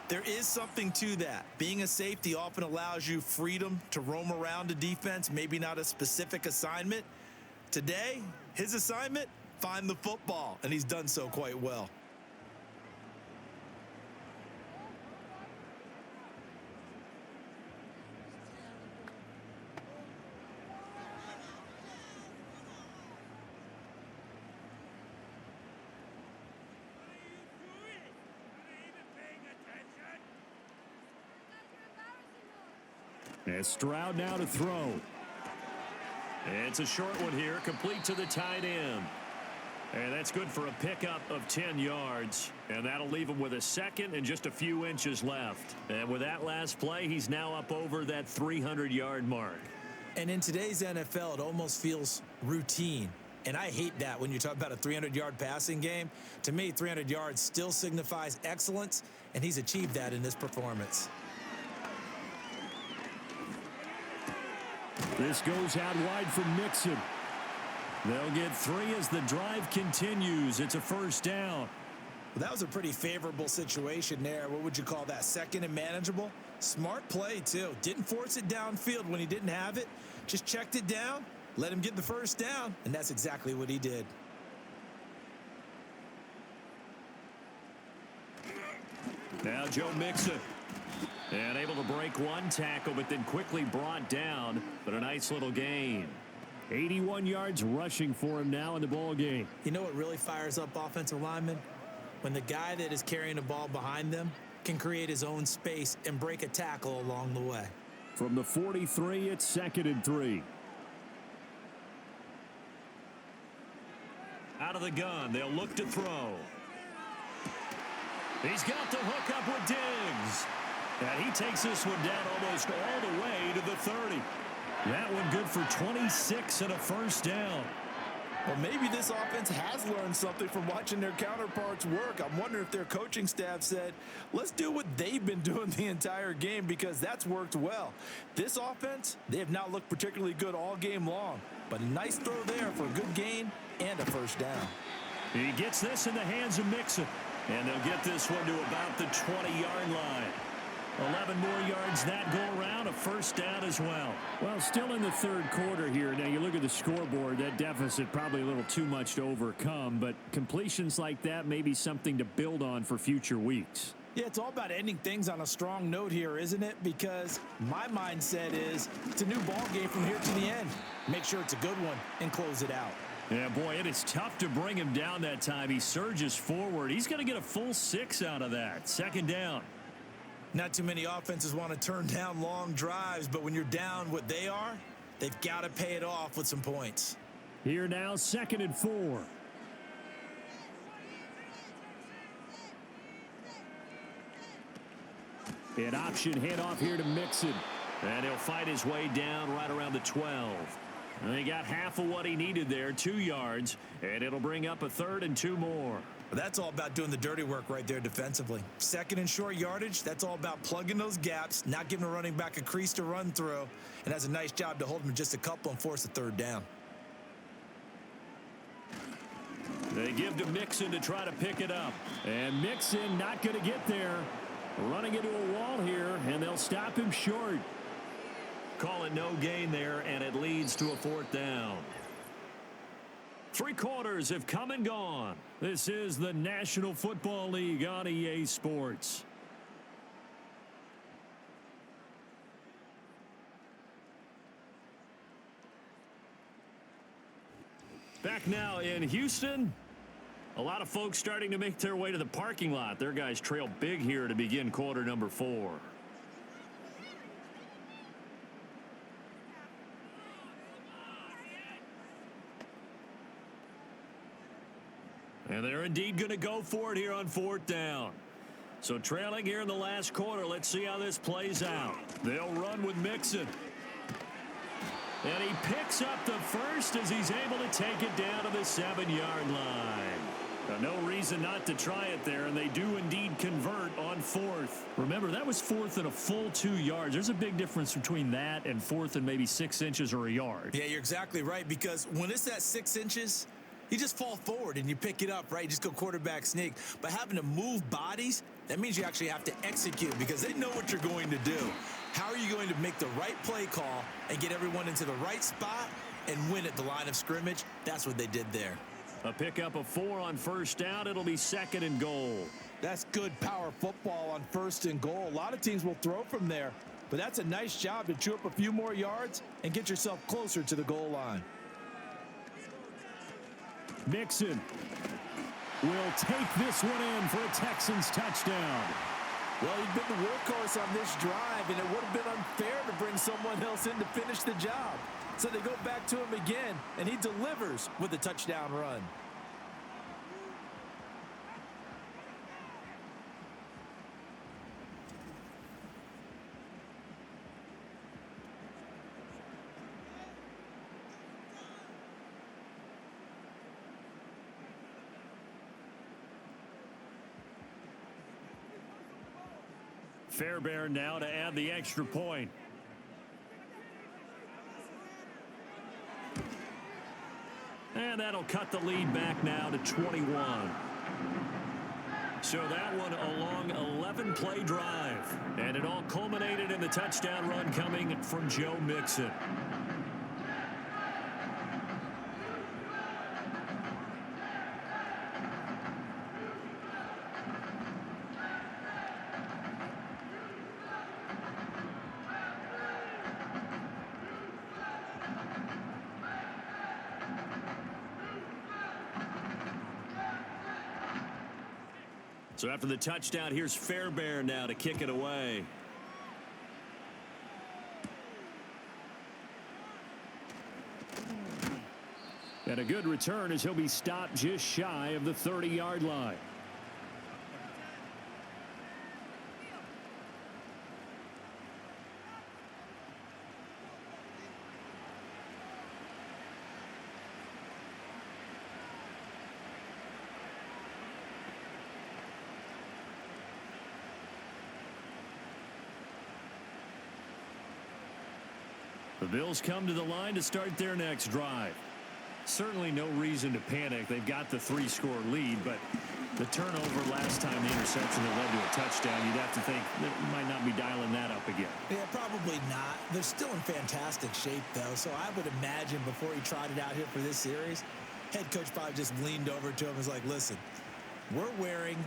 there is something to that. Being a safety often allows you freedom to roam around a defense, maybe not a specific assignment. Today, his assignment, find the football, and he's done so quite well. And Stroud now to throw. It's a short one here, complete to the tight end. And that's good for a pickup of 10 yards. And that'll leave him with a 2nd and just a few inches left. And with that last play, he's now up over that 300-yard mark. And in today's NFL, it almost feels routine. And I hate that when you talk about a 300-yard passing game. To me, 300 yards still signifies excellence, and he's achieved that in this performance. This goes out wide for Mixon. They'll get 3 as the drive continues. It's a first down. Well, that was a pretty favorable situation there. What would you call that? 2nd and manageable? Smart play, too. Didn't force it downfield when he didn't have it. Just checked it down, let him get the first down, and that's exactly what he did. Now Joe Mixon. And able to break one tackle, but then quickly brought down. But a nice little gain. 81 yards rushing for him now in the ball game. You know what really fires up offensive linemen? When the guy that is carrying the ball behind them can create his own space and break a tackle along the way. From the 43, it's 2nd and 3. Out of the gun, they'll look to throw. He's got the hook up with Diggs. And he takes this one down almost all the way to the 30. That one good for 26 and a first down. Well, maybe this offense has learned something from watching their counterparts work. I'm wondering if their coaching staff said, let's do what they've been doing the entire game, because that's worked well. This offense, they have not looked particularly good all game long, but a nice throw there for a good gain and a first down. He gets this in the hands of Mixon, and they'll get this one to about the 20-yard line. 11 more yards that go around, a first down as well. Well, still in the third quarter here. Now, you look at the scoreboard, that deficit probably a little too much to overcome, but completions like that may be something to build on for future weeks. Yeah, it's all about ending things on a strong note here, isn't it? Because my mindset is it's a new ball game from here to the end. Make sure it's a good one and close it out. Yeah, boy, it is tough to bring him down that time. He surges forward. He's going to get a full 6 out of that. Second down. Not too many offenses want to turn down long drives, but when you're down what they are, they've got to pay it off with some points. Here now, 2nd and 4. An option handoff here to Mixon. And he'll fight his way down right around the 12. And he got half of what he needed there, 2 yards, and it'll bring up a 3rd and 2 more. That's all about doing the dirty work right there defensively. 2nd and short yardage, that's all about plugging those gaps, not giving a running back a crease to run through, and has a nice job to hold him just a couple and force a 3rd down. They give to Mixon to try to pick it up. And Mixon not going to get there. Running into a wall here, and they'll stop him short. Call it no gain there, and it leads to a 4th down. 3 quarters have come and gone. This is the National Football League on EA Sports. Back now in Houston. A lot of folks starting to make their way to the parking lot. Their guys trail big here to begin quarter number 4. And they're indeed going to go for it here on 4th down. So trailing here in the last quarter. Let's see how this plays out. They'll run with Mixon. And he picks up the first as he's able to take it down to the 7-yard line. No reason not to try it there, and they do indeed convert on 4th. Remember, that was 4th and a full 2 yards. There's a big difference between that and 4th and maybe 6 inches or a yard. Yeah, you're exactly right, because when it's that 6 inches, you just fall forward and you pick it up, right? You just go quarterback sneak. But having to move bodies, that means you actually have to execute, because they know what you're going to do. How are you going to make the right play call and get everyone into the right spot and win at the line of scrimmage? That's what they did there. A pickup of 4 on 1st down. It'll be 2nd and goal. That's good power football on 1st and goal. A lot of teams will throw from there, but that's a nice job to chew up a few more yards and get yourself closer to the goal line. Mixon will take this one in for a Texans touchdown. Well, he's been the workhorse on this drive, and it would have been unfair to bring someone else in to finish the job. So they go back to him again, and he delivers with a touchdown run. Fairbairn now to add the extra point. And that'll cut the lead back now to 21. So that one a long 11-play drive. And it all culminated in the touchdown run coming from Joe Mixon. So after the touchdown, here's Fairbairn now to kick it away. And a good return as he'll be stopped just shy of the 30-yard line. The Bills come to the line to start their next drive. Certainly no reason to panic. They've got the 3-score lead, but the turnover last time, the interception that led to a touchdown, you'd have to think they might not be dialing that up again. Yeah, probably not. They're still in fantastic shape, though, so I would imagine before he trotted out here for this series, head coach probably just leaned over to him and was like, listen, we're wearing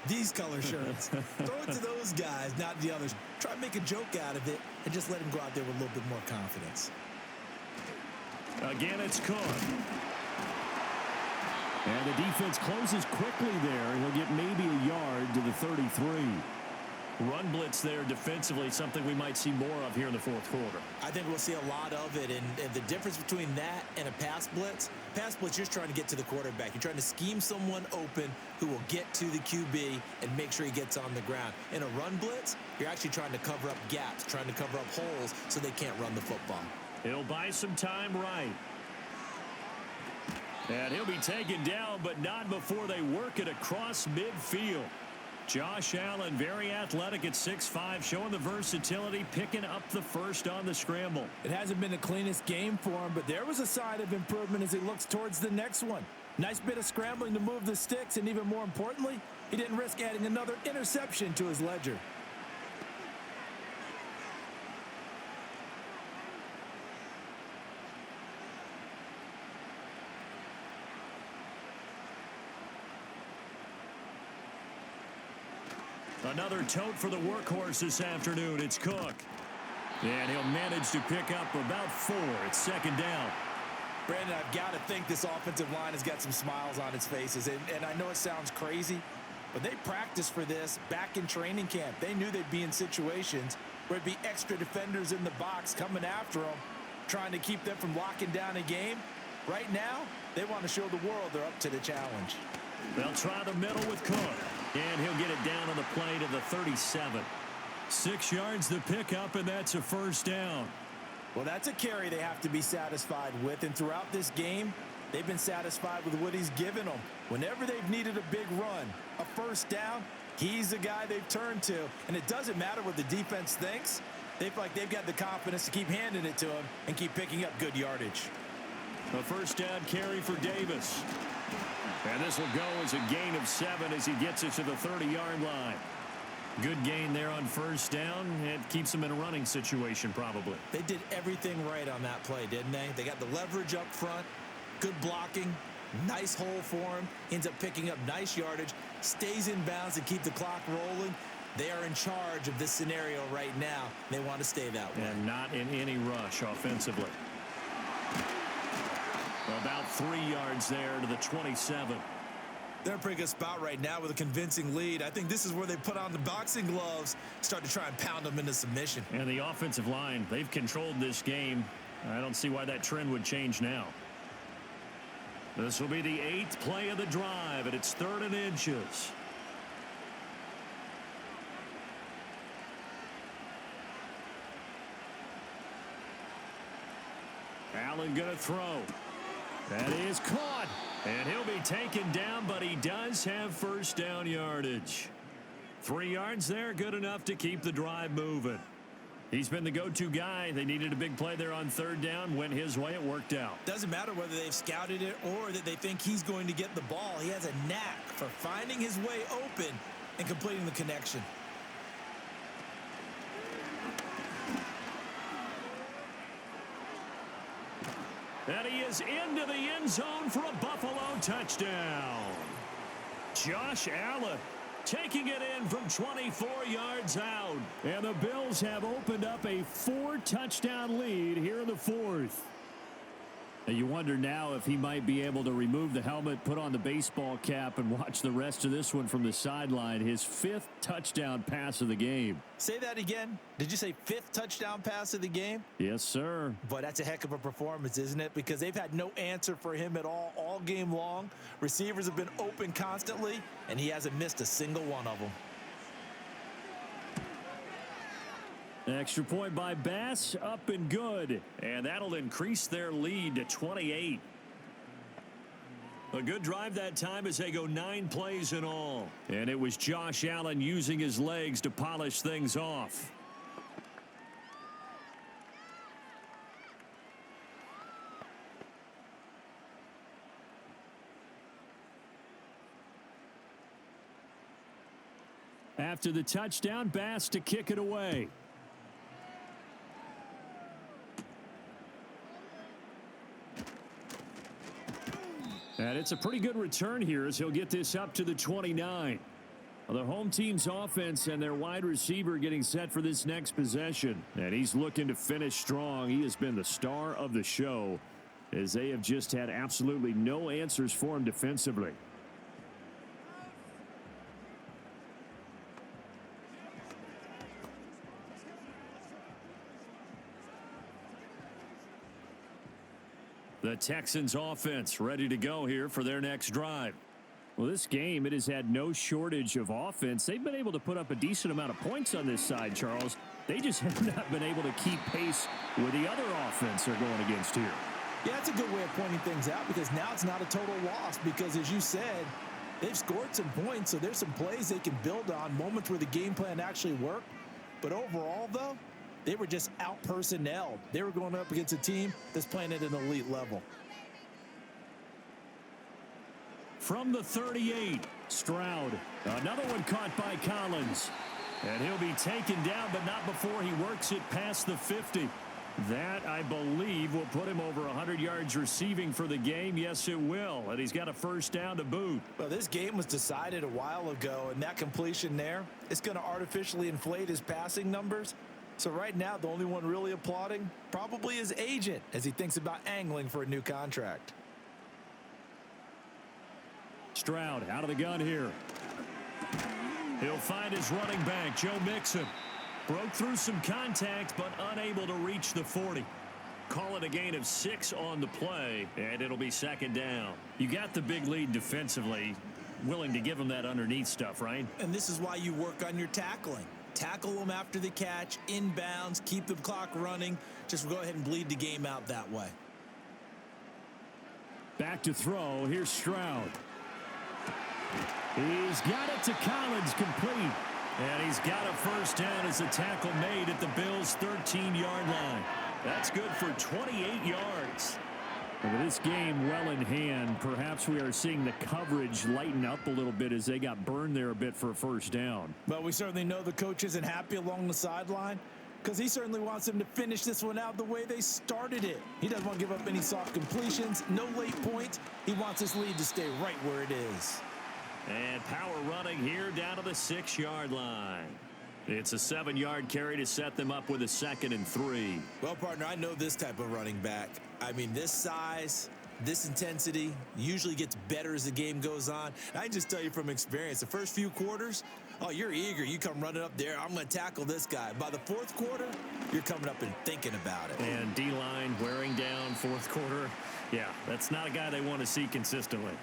these color shirts. Throw it to those guys, not the others. Try to make a joke out of it and just let him go out there with a little bit more confidence. Again, it's Cook. And the defense closes quickly there. He'll get maybe a yard to the 33. Run blitz there defensively, something we might see more of here in the fourth quarter. I think we'll see a lot of it, and the difference between that and a pass blitz, you're just trying to get to the quarterback. You're trying to scheme someone open who will get to the QB and make sure he gets on the ground. In a run blitz, you're actually trying to cover up gaps, trying to cover up holes so they can't run the football. He'll buy some time right. And he'll be taken down, but not before they work it across midfield. Josh Allen, very athletic at 6'5", showing the versatility, picking up the first on the scramble. It hasn't been the cleanest game for him, but there was a sign of improvement as he looks towards the next one. Nice bit of scrambling to move the sticks, and even more importantly, he didn't risk adding another interception to his ledger. Another tote for the workhorse this afternoon. It's Cook. And he'll manage to pick up about 4. It's second down. Brandon, I've got to think this offensive line has got some smiles on its faces. And I know it sounds crazy, but they practiced for this back in training camp. They knew they'd be in situations where it'd be extra defenders in the box coming after them, trying to keep them from locking down a game. Right now, they want to show the world they're up to the challenge. They'll try the middle with Cook. And he'll get it down on the play to the 37. 6 yards the pickup, and that's a first down. Well, that's a carry they have to be satisfied with. And throughout this game, they've been satisfied with what he's given them. Whenever they've needed a big run, a first down, he's the guy they've turned to. And it doesn't matter what the defense thinks. They feel like they've got the confidence to keep handing it to him and keep picking up good yardage. A first down carry for Davis. And this will go as a gain of 7 as he gets it to the 30-yard line. Good gain there on first down. It keeps him in a running situation probably. They did everything right on that play, didn't they? They got the leverage up front, good blocking, nice hole for him, ends up picking up nice yardage, stays in bounds to keep the clock rolling. They are in charge of this scenario right now. They want to stay that way. And not in any rush offensively. About 3 yards there to the 27. They're in a pretty good spot right now with a convincing lead. I think this is where they put on the boxing gloves, start to try and pound them into submission. And the offensive line, they've controlled this game. I don't see why that trend would change now. This will be the 8th play of the drive, and it's 3rd and inches. Allen going to throw. That is caught. And he'll be taken down, but he does have first down yardage. 3 yards there, good enough to keep the drive moving. He's been the go-to guy. They needed a big play there on 3rd down. Went his way. It worked out. Doesn't matter whether they've scouted it or that they think he's going to get the ball. He has a knack for finding his way open and completing the connection. And he is into the end zone for a Buffalo touchdown. Josh Allen taking it in from 24 yards out. And the Bills have opened up a 4-touchdown lead here in the 4th. And you wonder now if he might be able to remove the helmet, put on the baseball cap, and watch the rest of this one from the sideline. His 5th touchdown pass of the game. Say that again. Did you say 5th touchdown pass of the game? Yes, sir. But that's a heck of a performance, isn't it? Because they've had no answer for him at all game long. Receivers have been open constantly, and he hasn't missed a single one of them. Extra point by Bass, up and good. And that'll increase their lead to 28. A good drive that time as they go 9 plays in all. And it was Josh Allen using his legs to polish things off. After the touchdown, Bass to kick it away. And it's a pretty good return here as he'll get this up to the 29. Well, the home team's offense and their wide receiver getting set for this next possession. And he's looking to finish strong. He has been the star of the show as they have just had absolutely no answers for him defensively. The Texans offense ready to go here for their next drive. Well, this game, it has had no shortage of offense. They've been able to put up a decent amount of points on this side, Charles. They just have not been able to keep pace with the other offense they're going against here. Yeah, that's a good way of pointing things out because now it's not a total loss because, as you said, they've scored some points, so there's some plays they can build on, moments where the game plan actually worked. But overall, though, they were just out-personnelled. They were going up against a team that's playing at an elite level. From the 38, Stroud. Another one caught by Collins. And he'll be taken down, but not before he works it past the 50. That, I believe, will put him over 100 yards receiving for the game. Yes, it will. And he's got a first down to boot. Well, this game was decided a while ago, and that completion there, it's going to artificially inflate his passing numbers. So right now, the only one really applauding probably his agent as he thinks about angling for a new contract. Stroud out of the gun here. He'll find his running back, Joe Mixon. Broke through some contact, but unable to reach the 40. Call it a gain of 6 on the play, and it'll be second down. You got the big lead defensively. Willing to give him that underneath stuff, right? And this is why you work on your tackling. Tackle them after the catch, inbounds, keep the clock running. Just go ahead and bleed the game out that way. Back to throw. Here's Stroud. He's got it to Collins, complete. And he's got a first down as a tackle made at the Bills' 13-yard line. That's good for 28 yards. With this game well in hand, perhaps we are seeing the coverage lighten up a little bit as they got burned there a bit for a first down. But we certainly know the coach isn't happy along the sideline because he certainly wants them to finish this one out the way they started it. He doesn't want to give up any soft completions, no late points. He wants his lead to stay right where it is. And power running here down to the 6-yard line. It's a 7-yard carry to set them up with a 2nd and 3. Well, partner, I know this type of running back. I mean, this size, this intensity usually gets better as the game goes on. I can just tell you from experience, the first few quarters, oh, you're eager. You come running up there. I'm going to tackle this guy. By the fourth quarter, you're coming up and thinking about it. And D-line wearing down fourth quarter. Yeah, that's not a guy they want to see consistently.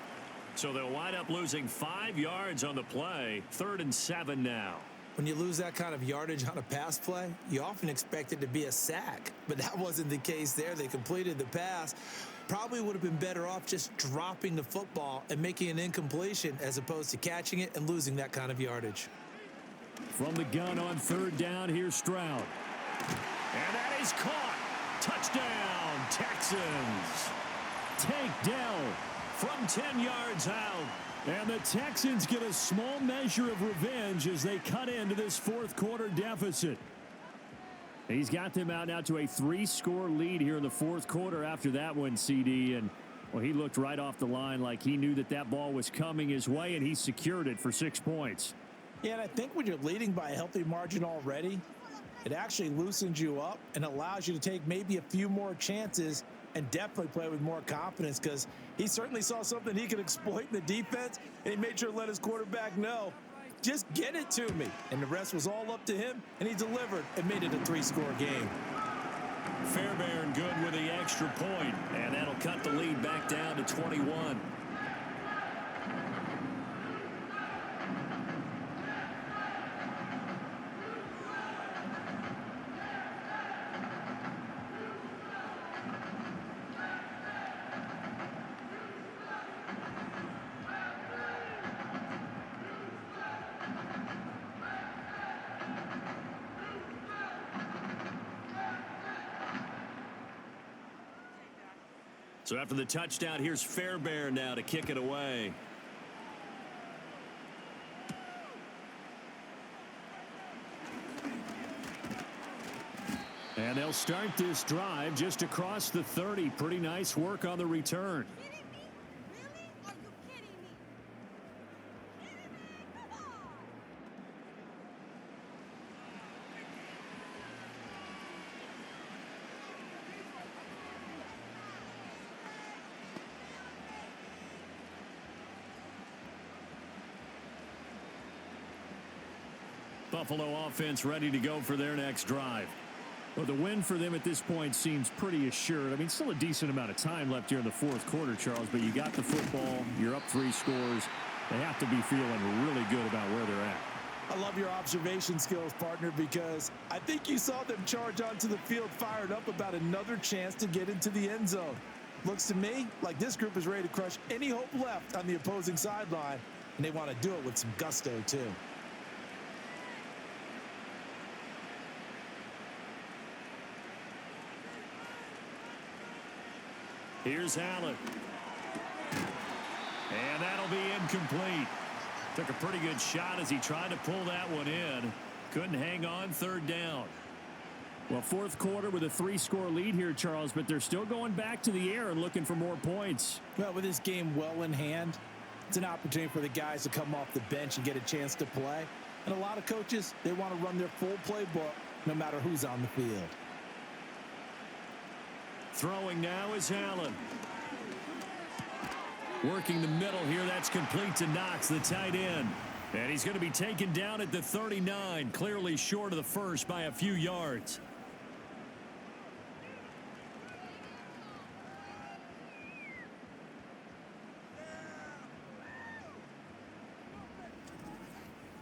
So they'll wind up losing 5 yards on the play. 3rd and 7 now. When you lose that kind of yardage on a pass play, you often expect it to be a sack. But that wasn't the case there. They completed the pass. Probably would have been better off just dropping the football and making an incompletion as opposed to catching it and losing that kind of yardage. From the gun on 3rd down, here's Stroud. And that is caught. Touchdown, Texans. Tank Dell from 10 yards out. And the Texans get a small measure of revenge as they cut into this fourth quarter deficit. He's got them out now to a 3-score lead here in the fourth quarter after that one, CD. And, well, he looked right off the line like he knew that that ball was coming his way, and he secured it for 6 points. Yeah, and I think when you're leading by a healthy margin already, it actually loosens you up and allows you to take maybe a few more chances and definitely play with more confidence because he certainly saw something he could exploit in the defense, and he made sure to let his quarterback know, just get it to me. And the rest was all up to him, and he delivered and made it a 3-score game. Fairbairn good with the extra point, and that'll cut the lead back down to 21. So after the touchdown, here's Fairbairn now to kick it away. And they'll start this drive just across the 30. Pretty nice work on the return. Buffalo offense ready to go for their next drive. Well, the win for them at this point seems pretty assured. I mean, still a decent amount of time left here in the fourth quarter, Charles, but you got the football. You're up 3 scores. They have to be feeling really good about where they're at. I love your observation skills, partner, because I think you saw them charge onto the field fired up about another chance to get into the end zone. Looks to me like this group is ready to crush any hope left on the opposing sideline, and they want to do it with some gusto, too. Here's Allen. And that'll be incomplete. Took a pretty good shot as he tried to pull that one in. Couldn't hang on, 3rd down. Well, fourth quarter with a 3-score lead here, Charles, but they're still going back to the air and looking for more points. Well, with this game well in hand, it's an opportunity for the guys to come off the bench and get a chance to play. And a lot of coaches, they want to run their full playbook no matter who's on the field. Throwing now is Allen. Working the middle here. That's complete to Knox, the tight end. And he's going to be taken down at the 39, clearly short of the first by a few yards.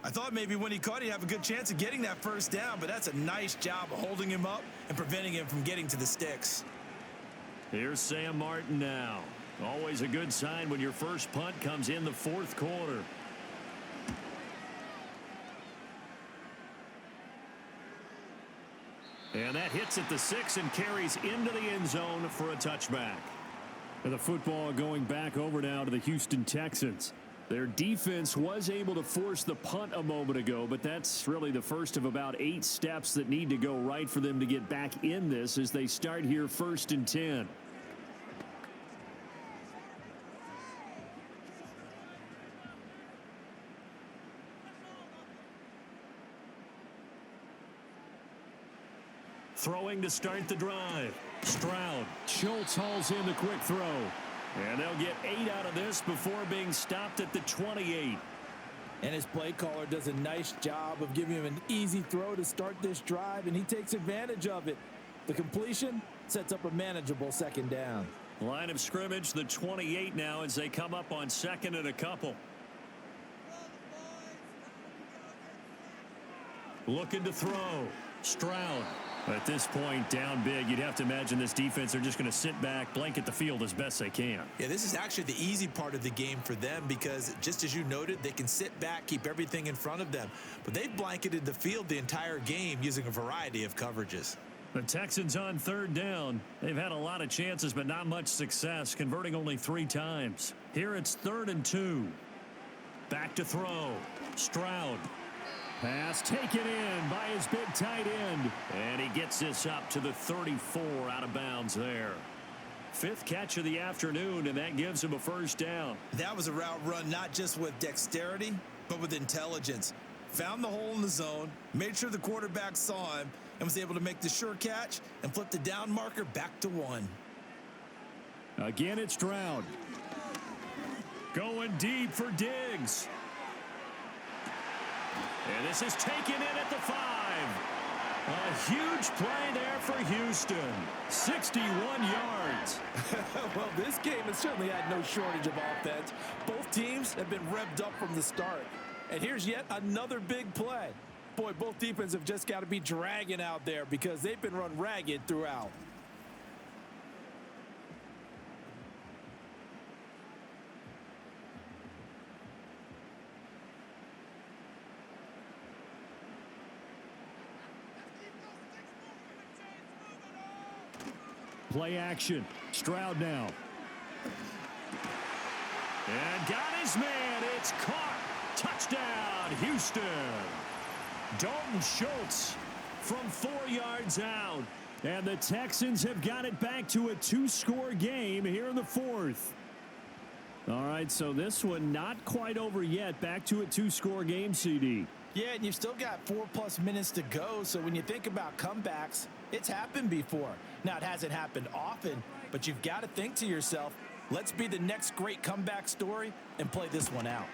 I thought maybe when he caught, he'd have a good chance of getting that first down, but that's a nice job of holding him up and preventing him from getting to the sticks. Here's Sam Martin now. Always a good sign when your first punt comes in the fourth quarter. And that hits at the 6 and carries into the end zone for a touchback. And the football going back over now to the Houston Texans. Their defense was able to force the punt a moment ago, but that's really the first of about 8 steps that need to go right for them to get back in this as they start here 1st and 10. Throwing to start the drive. Stroud. Schultz hauls in the quick throw. And they'll get 8 out of this before being stopped at the 28. And his play caller does a nice job of giving him an easy throw to start this drive, and he takes advantage of it. The completion sets up a manageable 2nd down. Line of scrimmage, the 28 now as they come up on 2nd and a couple. Looking to throw. Stroud. At this point, down big, you'd have to imagine this defense are just going to sit back, blanket the field as best they can. Yeah, this is actually the easy part of the game for them because, just as you noted, they can sit back, keep everything in front of them. But they've blanketed the field the entire game using a variety of coverages. The Texans on 3rd down. They've had a lot of chances, but not much success, converting only 3 times. Here it's 3rd and 2. Back to throw. Stroud. Pass taken in by his big tight end. And he gets this up to the 34 out of bounds there. 5th catch of the afternoon, and that gives him a 1st down. That was a route run not just with dexterity, but with intelligence. Found the hole in the zone, made sure the quarterback saw him, and was able to make the sure catch and flip the down marker back to 1. Again, it's Stroud. Going deep for Diggs. And this is taken in at the 5. A huge play there for Houston. 61 yards. Well, this game has certainly had no shortage of offense. Both teams have been revved up from the start. And here's yet another big play. Boy, both defenses have just got to be dragging out there because they've been run ragged throughout. Play action. Stroud now. And got his man. It's caught. Touchdown, Houston. Dalton Schultz from 4 yards out. And the Texans have got it back to a 2-score game here in the fourth. All right, so this one not quite over yet. Back to a 2-score game, CD. Yeah, and you've still got 4+ minutes to go. So when you think about comebacks, it's happened before. Now, it hasn't happened often, but you've got to think to yourself, let's be the next great comeback story and play this one out.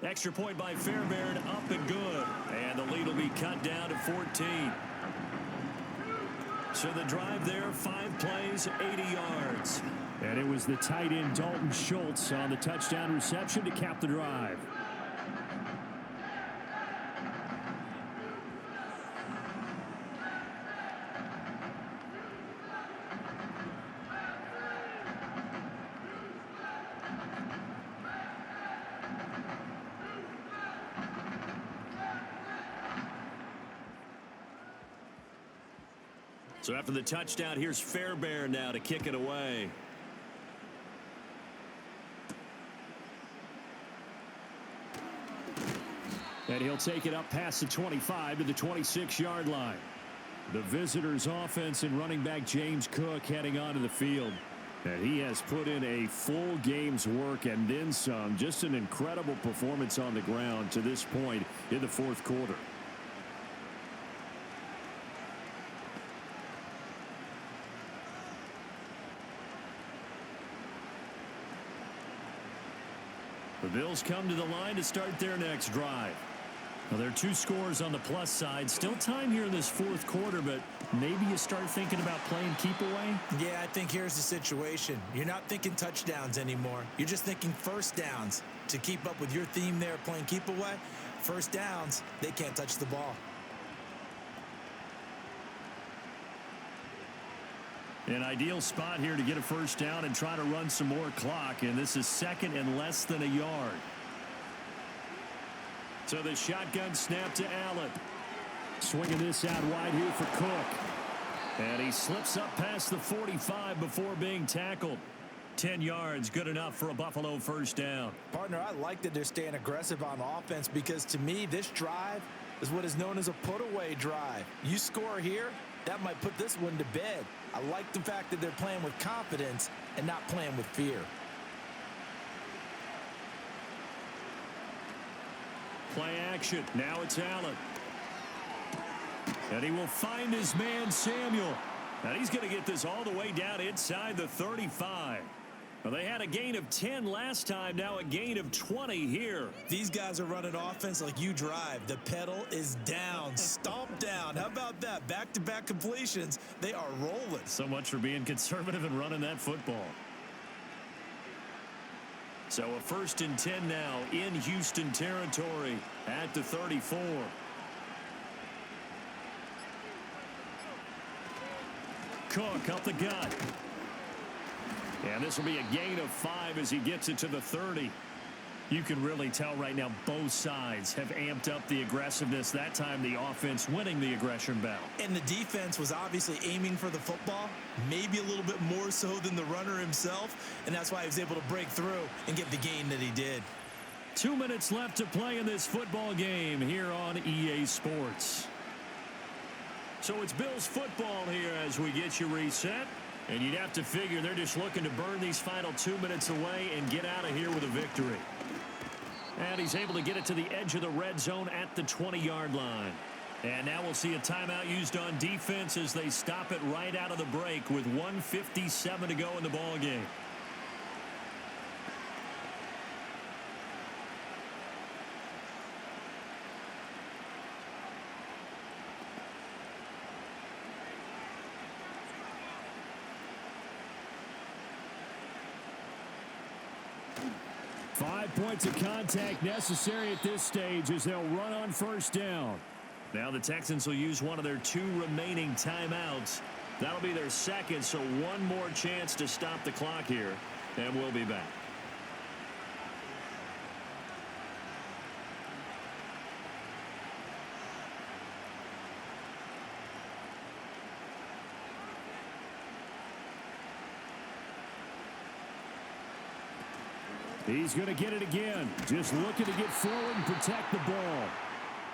Extra point by Fairbairn, up and good. And the lead will be cut down to 14. So the drive there, 5 plays, 80 yards. And it was the tight end Dalton Schultz on the touchdown reception to cap the drive. So after the touchdown, here's Fairbairn now to kick it away. And he'll take it up past the 25 to the 26-yard line. The visitors' offense and running back James Cook heading onto the field. And he has put in a full game's work and then some. Just an incredible performance on the ground to this point in the fourth quarter. The Bills come to the line to start their next drive. Well, there are 2 scores on the plus side. Still time here in this fourth quarter, but maybe you start thinking about playing keep away? Yeah, I think here's the situation. You're not thinking touchdowns anymore. You're just thinking first downs. To keep up with your theme there, playing keep away, first downs, they can't touch the ball. An ideal spot here to get a first down and try to run some more clock, and this is second and less than a yard. So the shotgun snap to Allen. Swinging this out wide here for Cook. And he slips up past the 45 before being tackled. 10 yards, good enough for a Buffalo first down. Partner, I like that they're staying aggressive on offense because to me, this drive is what is known as a put-away drive. You score here, that might put this one to bed. I like the fact that they're playing with confidence and not playing with fear. Play action. Now it's Allen. And he will find his man, Samuel. And he's going to get this all the way down inside the 35. Well, they had a gain of 10 last time, now a gain of 20 here. These guys are running offense like you drive. The pedal is down, stomp down. How about that? Back-to-back completions. They are rolling. So much for being conservative and running that football. So a 1st and 10 now in Houston territory at the 34. Cook up the gut. And this will be a gain of 5 as he gets it to the 30. You can really tell right now both sides have amped up the aggressiveness. That time the offense winning the aggression battle. And the defense was obviously aiming for the football, maybe a little bit more so than the runner himself, and that's why he was able to break through and get the gain that he did. 2 minutes left to play in this football game here on EA Sports. So it's Bills football here as we get you reset. And you'd have to figure they're just looking to burn these final 2 minutes away and get out of here with a victory. And he's able to get it to the edge of the red zone at the 20-yard line. And now we'll see a timeout used on defense as they stop it right out of the break with 1:57 to go in the ball game. Five points of contact necessary at this stage as they'll run on first down. Now the Texans will use one of their 2 remaining timeouts. That'll be their second, so one more chance to stop the clock here, and we'll be back. He's going to get it again. Just looking to get forward and protect the ball.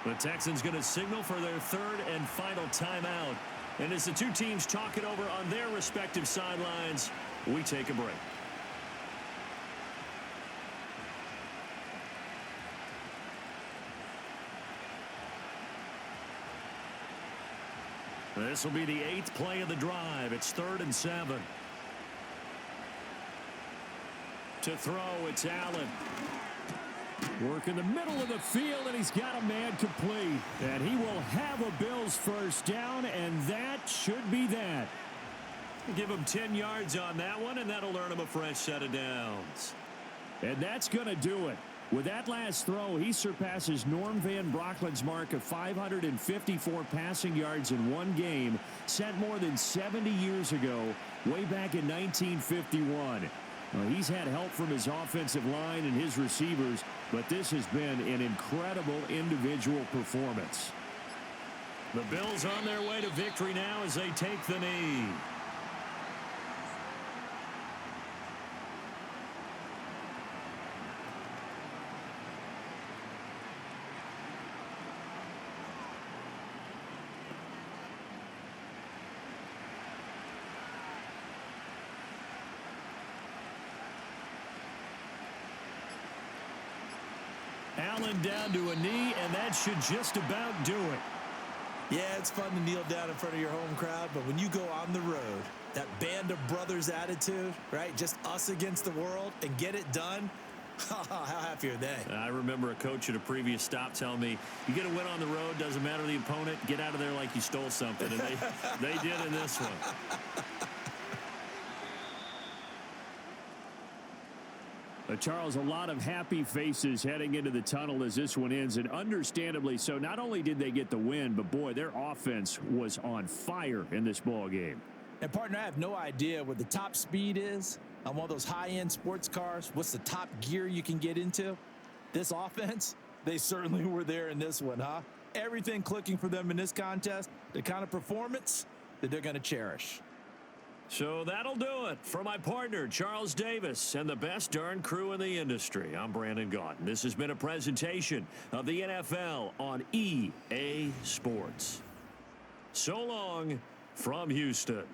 The Texans going to signal for their third and final timeout. And as the two teams talk it over on their respective sidelines, we take a break. This will be the 8th play of the drive. It's 3rd and 7. To throw, it's Allen. Work in the middle of the field, and he's got a man complete. And he will have a Bills first down, and that should be that. Give him 10 yards on that one, and that'll earn him a fresh set of downs. And that's going to do it. With that last throw, he surpasses Norm Van Brocklin's mark of 554 passing yards in one game, set more than 70 years ago, way back in 1951. Well, he's had help from his offensive line and his receivers, but this has been an incredible individual performance. The Bills on their way to victory now as they take the knee. Allen down to a knee, and that should just about do it. Yeah, it's fun to kneel down in front of your home crowd, but when you go on the road, that band of brothers attitude, right? Just us against the world and get it done. How happy are they? I remember a coach at a previous stop telling me, you get a win on the road, doesn't matter the opponent, get out of there like you stole something. And they did in this one. Charles, a lot of happy faces heading into the tunnel as this one ends, and understandably so. Not only did they get the win, but boy, their offense was on fire in this ball game. And partner, I have no idea what the top speed is on one of those high-end sports cars. What's the top gear you can get into? This offense, they certainly were there in this one, huh? Everything clicking for them in this contest, the kind of performance that they're going to cherish. So that'll do it for my partner, Charles Davis, and the best darn crew in the industry. I'm Brandon Gaudin. This has been a presentation of the NFL on EA Sports. So long from Houston.